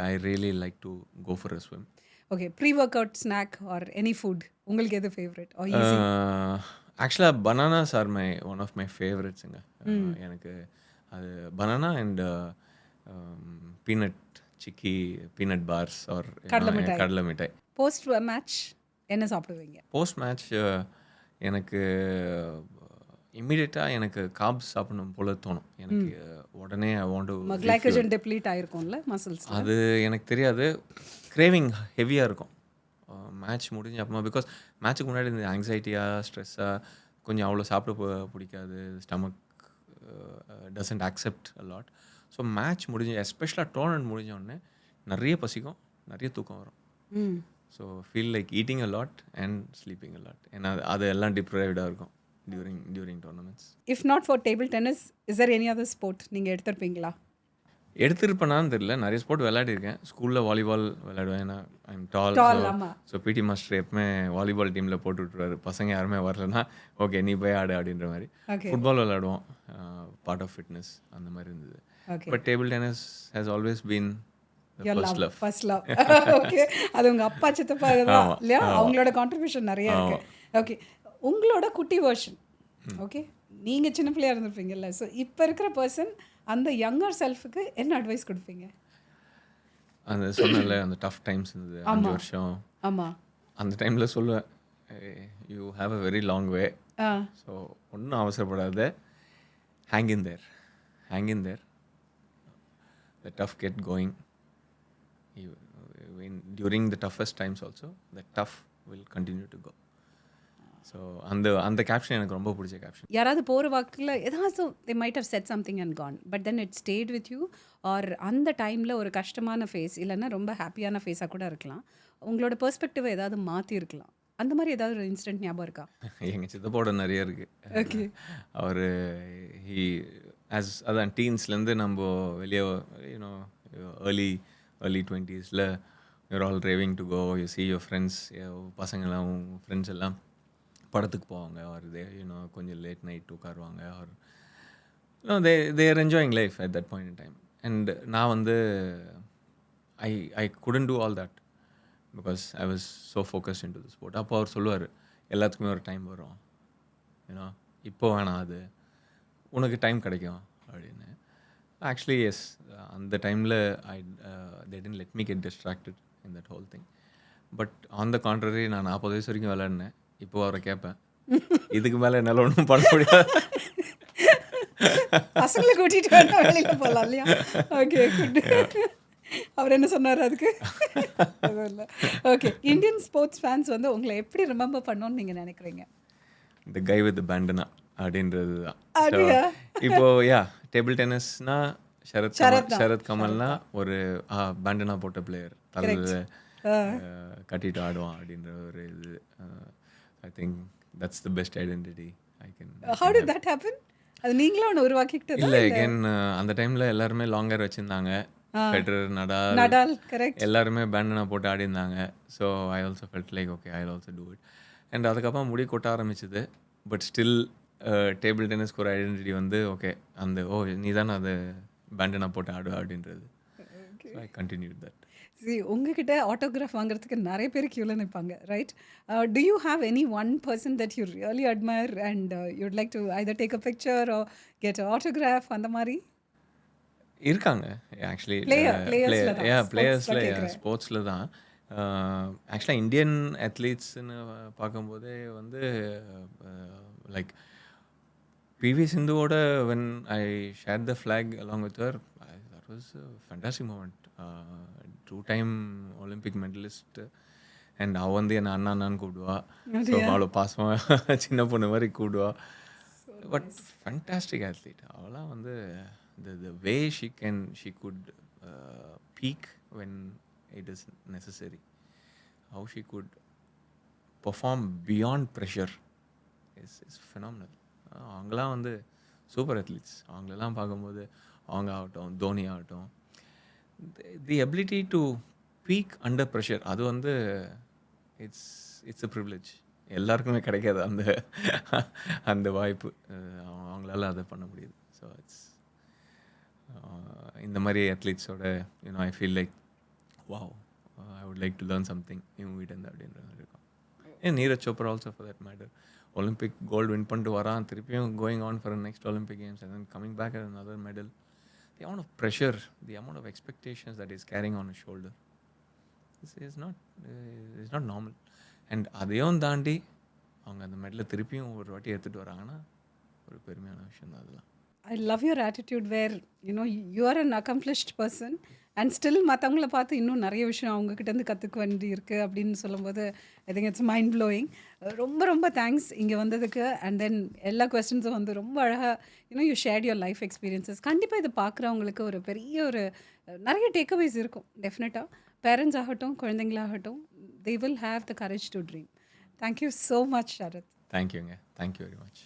I really like to go for a swim. Okay, pre workout, snack or any food உங்களுக்கு எது ஃபேவரட்? ஆக்சுவலாக bananas are one of my ஃபேவரட்ஸுங்க. எனக்கு அது banana and peanut chikki, peanut bars or கடலை மிட்டாய். போஸ்ட் மேட்ச் என்ன சாப்பிடுவீங்க? போஸ்ட் மேட்ச் எனக்கு இம்மிடியட்டாக எனக்கு காப்ஸ் சாப்பிடணும் போல தோணும். எனக்கு உடனே I want to glycogen deplete ஆயிருக்கும்ல மசில்ஸ். அது எனக்கு தெரியாது, கிரேவிங் ஹெவியாக இருக்கும் மேட்ச் முடிஞ்ச அப்புறமா. பிகாஸ் மேட்ச்சுக்கு முன்னாடி இந்த ஆங்ஸைட்டியாக, ஸ்ட்ரெஸ்ஸாக கொஞ்சம் அவ்வளோ சாப்பிட பிடிக்காது, stomach doesn't accept a lot. So match முடிஞ்சு, எஸ்பெஷலாக டோர்னமெண்ட் முடிஞ்ச உடனே நிறைய பசிக்கும், நிறைய தூக்கம் வரும். So feel like eating a lot and sleeping a lot. ஏன்னா அது எல்லாம் டிப்ரைவ்டாக இருக்கும் during tournaments. If not for table tennis, is there any other sport நீங்கள் எடுத்திருப்பீங்களா? எடுத்திருப்பேனான்னு தெரியல. நிறைய ஸ்போர்ட் விளையாடிருக்கேன். ஸ்கூலில் வாலிபால் விளையாடுவேன். ஏன்னா I am tall. So PT master எப்பவுமே வாலிபால் டீமில் போட்டு விட்டுருவாரு. பசங்க யாருமே வரலன்னா ஓகே நீ போய் ஆடு அப்படின்ற மாதிரி. ஃபுட்பால் விளையாடுவோம், பார்ட் ஆஃப் ஃபிட்னஸ் அந்த மாதிரி இருந்தது. But table tennis has always been first love. Okay, அது உங்கள் அப்பா சித்தப்பா தான் இல்லையா? அவங்களோட கான்ட்ரிபியூஷன் நிறைய இருக்கு. ஓகே, உங்களோட குட்டி வெர்ஷன். ஓகே, நீங்கள் சின்ன பிள்ளையாக இருந்திருப்பீங்கல்ல. ஸோ இப்போ இருக்கிற பர்சன் அந்த யங்கர் செல்ஃபுக்கு என்ன அட்வைஸ் கொடுப்பீங்க? அந்த சொன்னல அந்த டஃப் டைம்ஸ் இருந்தது 5 வருஷம். ஆமாம், அந்த டைமில் சொல்லுவேன், you have a very long way. So ஒன்றும் அவசரப்படாத, hang in there, the tough get going. During the toughest times also, the tough will continue to go. So அந்த கேப்ஷன் எனக்கு ரொம்ப பிடிச்ச கேப்ஷன். யாராவது போகிற வாக்கில் ஏதாவது they might have said something and gone, but then it stayed with you, or அந்த டைமில் ஒரு கஷ்டமான ஃபேஸ் இல்லைன்னா ரொம்ப ஹாப்பியான ஃபேஸாக கூட இருக்கலாம், உங்களோட பெர்ஸ்பெக்டிவை ஏதாவது மாற்றி இருக்கலாம், அந்த மாதிரி ஏதாவது ஒரு இன்சிடென்ட் ஞாபகம் இருக்கா? எங்கள் சித்தப்போட நிறைய இருக்குது. ஓகே. அவர் ஹி அதான் டீன்ஸ்லேருந்து நம்ம வெளியே you know early early 20s you're all raving to go, you see your friends, பசங்களாம் ஃப்ரெண்ட்ஸ் எல்லாம் படத்துக்கு போவாங்க, ஆர் யூனோ கொஞ்சம் லேட் நைட் உட்காருவாங்க, or they're enjoying life at that point in time. And நான் வந்து ஐ couldn't do all that because I was so focused into the sport. அப்போ அவர் சொல்லுவார், எல்லாத்துக்குமே ஒரு டைம் வரும், ஏன்னா இப்போ வேணாம், அது உனக்கு டைம் கிடைக்கும் அப்படின்னு. ஆக்சுவலி எஸ், அந்த டைமில் they didn't let me get distracted in that whole thing. But on the contrary, நான் 40 வயசு வரைக்கும் விளையாடினேன். இப்போ அவரை கேட்பேன், இதுக்கு மேலே என்னால் ஒன்றும் பண்ண முடியாது. பசங்களை கூட்டிட்டு வேணா வெளியில போகலாம் இல்லையா? Okay, good. அவர் என்ன சொன்னார் அதுக்கு? அதுவும் இல்லை. ஓகே, இந்தியன் ஸ்போர்ட்ஸ் ஃபேன்ஸ் வந்து உங்களை எப்படி ரிமெம்பர் பண்ணணும்னு நீங்கள் நினைக்கிறீங்க? இந்த கை வித் பேண்டனா அப்படின்றது தான். அப்படியா? இப்போ டேபிள் டென்னிஸ்னா சரத் கமல்னா ஒரு பேண்டனா போட்ட பிளேயர், தலையில் கட்டிட்டு ஆடுவான் அப்படின்ற ஒரு இது. I think that's the best identity I can. How did that happen? அது நீங்களும் ஒன்று உருவாக்கிட்டதா? இல்லை, அகேன் அந்த டைமில் எல்லாருமே லாங் ஹேர் வச்சுருந்தாங்க. ஃபெடரர், நடால், கரெக்ட், எல்லாருமே பேண்டனா போட்டு ஆடி இருந்தாங்க. So I also felt like okay, I also do it. And அதுக்கப்புறம் முடி கொட்ட ஆரம்பிச்சுது. பட் ஸ்டில் டேபிள் டென்னிஸ்க்கு ஒரு ஐடென்டிட்டி வந்து ஓகே, அந்த நீ தானே அது பேண்டனா போட்டு ஆடு அப்படின்றது. So I continue that. சரி, உங்ககிட்ட ஆட்டோகிராஃப் வாங்குறதுக்கு நிறைய பேர் கியூவில் நிற்பாங்க, right? Do you have any one person that you really admire and you'd like to either take a picture or get autograph அந்த மாதிரி? இருக்காங்க ஆக்சுவலி. பிளேயர்ஸில் ஸ்போர்ட்ஸில் தான். ஆக்சுவலாக இந்தியன் அத்லீட்ஸ்னு பார்க்கும்போதே வந்து லைக் பிவி சிந்துவோட when I share the flag along with her, that was fantastic moment. 2-time Olympic medallist. And அவள் வந்து என்னை அண்ணான்னு கூப்பிடுவா. ஸோ அவ்வளோ பாசமாக சின்ன பொண்ணு மாதிரி கூப்பிடுவா. பட் ஃபேண்டாஸ்டிக் அத்லீட் அவளாம் வந்து. The way she could peak when it is necessary, how she could perform beyond pressure is phenomenal. அவங்களாம் வந்து சூப்பர் அத்லீட்ஸ். அவங்களெல்லாம் பார்க்கும்போது அவங்க ஆகட்டும், தோனி ஆகட்டும், தி ability to peak under pressure, அது வந்து இட்ஸ் a privilege. எல்லாருக்குமே கிடைக்காது அந்த வாய்ப்பு. அவங்களால அதை பண்ண முடியுது. ஸோ இந்த மாதிரி அத்லீட்ஸோட I feel like wow, I would like to learn something இவங்ககிட்ட அப்படின்ற மாதிரி இருக்கும். Neeraj Chopra also for that matter, Olympic gold win பண்ணிட்டு வரான், திருப்பியும் going on for next Olympic Games and then coming back at another medal. The amount of pressure, the amount of expectations that is carrying on his shoulder is not normal. And அதையும் தாண்டி அவங்க அந்த மெடலை திருப்பியும் ஒரு வாட்டி எடுத்துகிட்டு வராங்கன்னா ஒரு பெருமையான விஷயம் தான் அதெல்லாம். I love your attitude where you are an accomplished person and still மற்றவங்கள பார்த்து இன்னும் நிறைய விஷயம் அவங்கக்கிட்டேருந்து கற்றுக்க வேண்டி இருக்குது அப்படின்னு சொல்லும்போது I think it's mind blowing. ரொம்ப ரொம்ப தேங்க்ஸ் இங்கே வந்ததுக்கு. அண்ட் தென் எல்லா கொஸ்டின்ஸும் வந்து ரொம்ப அழகாக you shared your life experiences. கண்டிப்பாக இதை பார்க்குறவங்களுக்கு ஒரு பெரிய ஒரு நிறைய டேக்அவேஸ் இருக்கும் டெஃபினட்டாக. பேரண்ட்ஸ் ஆகட்டும், குழந்தைங்களாகட்டும், they will have the courage to dream. Thank you so much, Sharath. தேங்க்யூங்க, தேங்க்யூ வெரி மச்.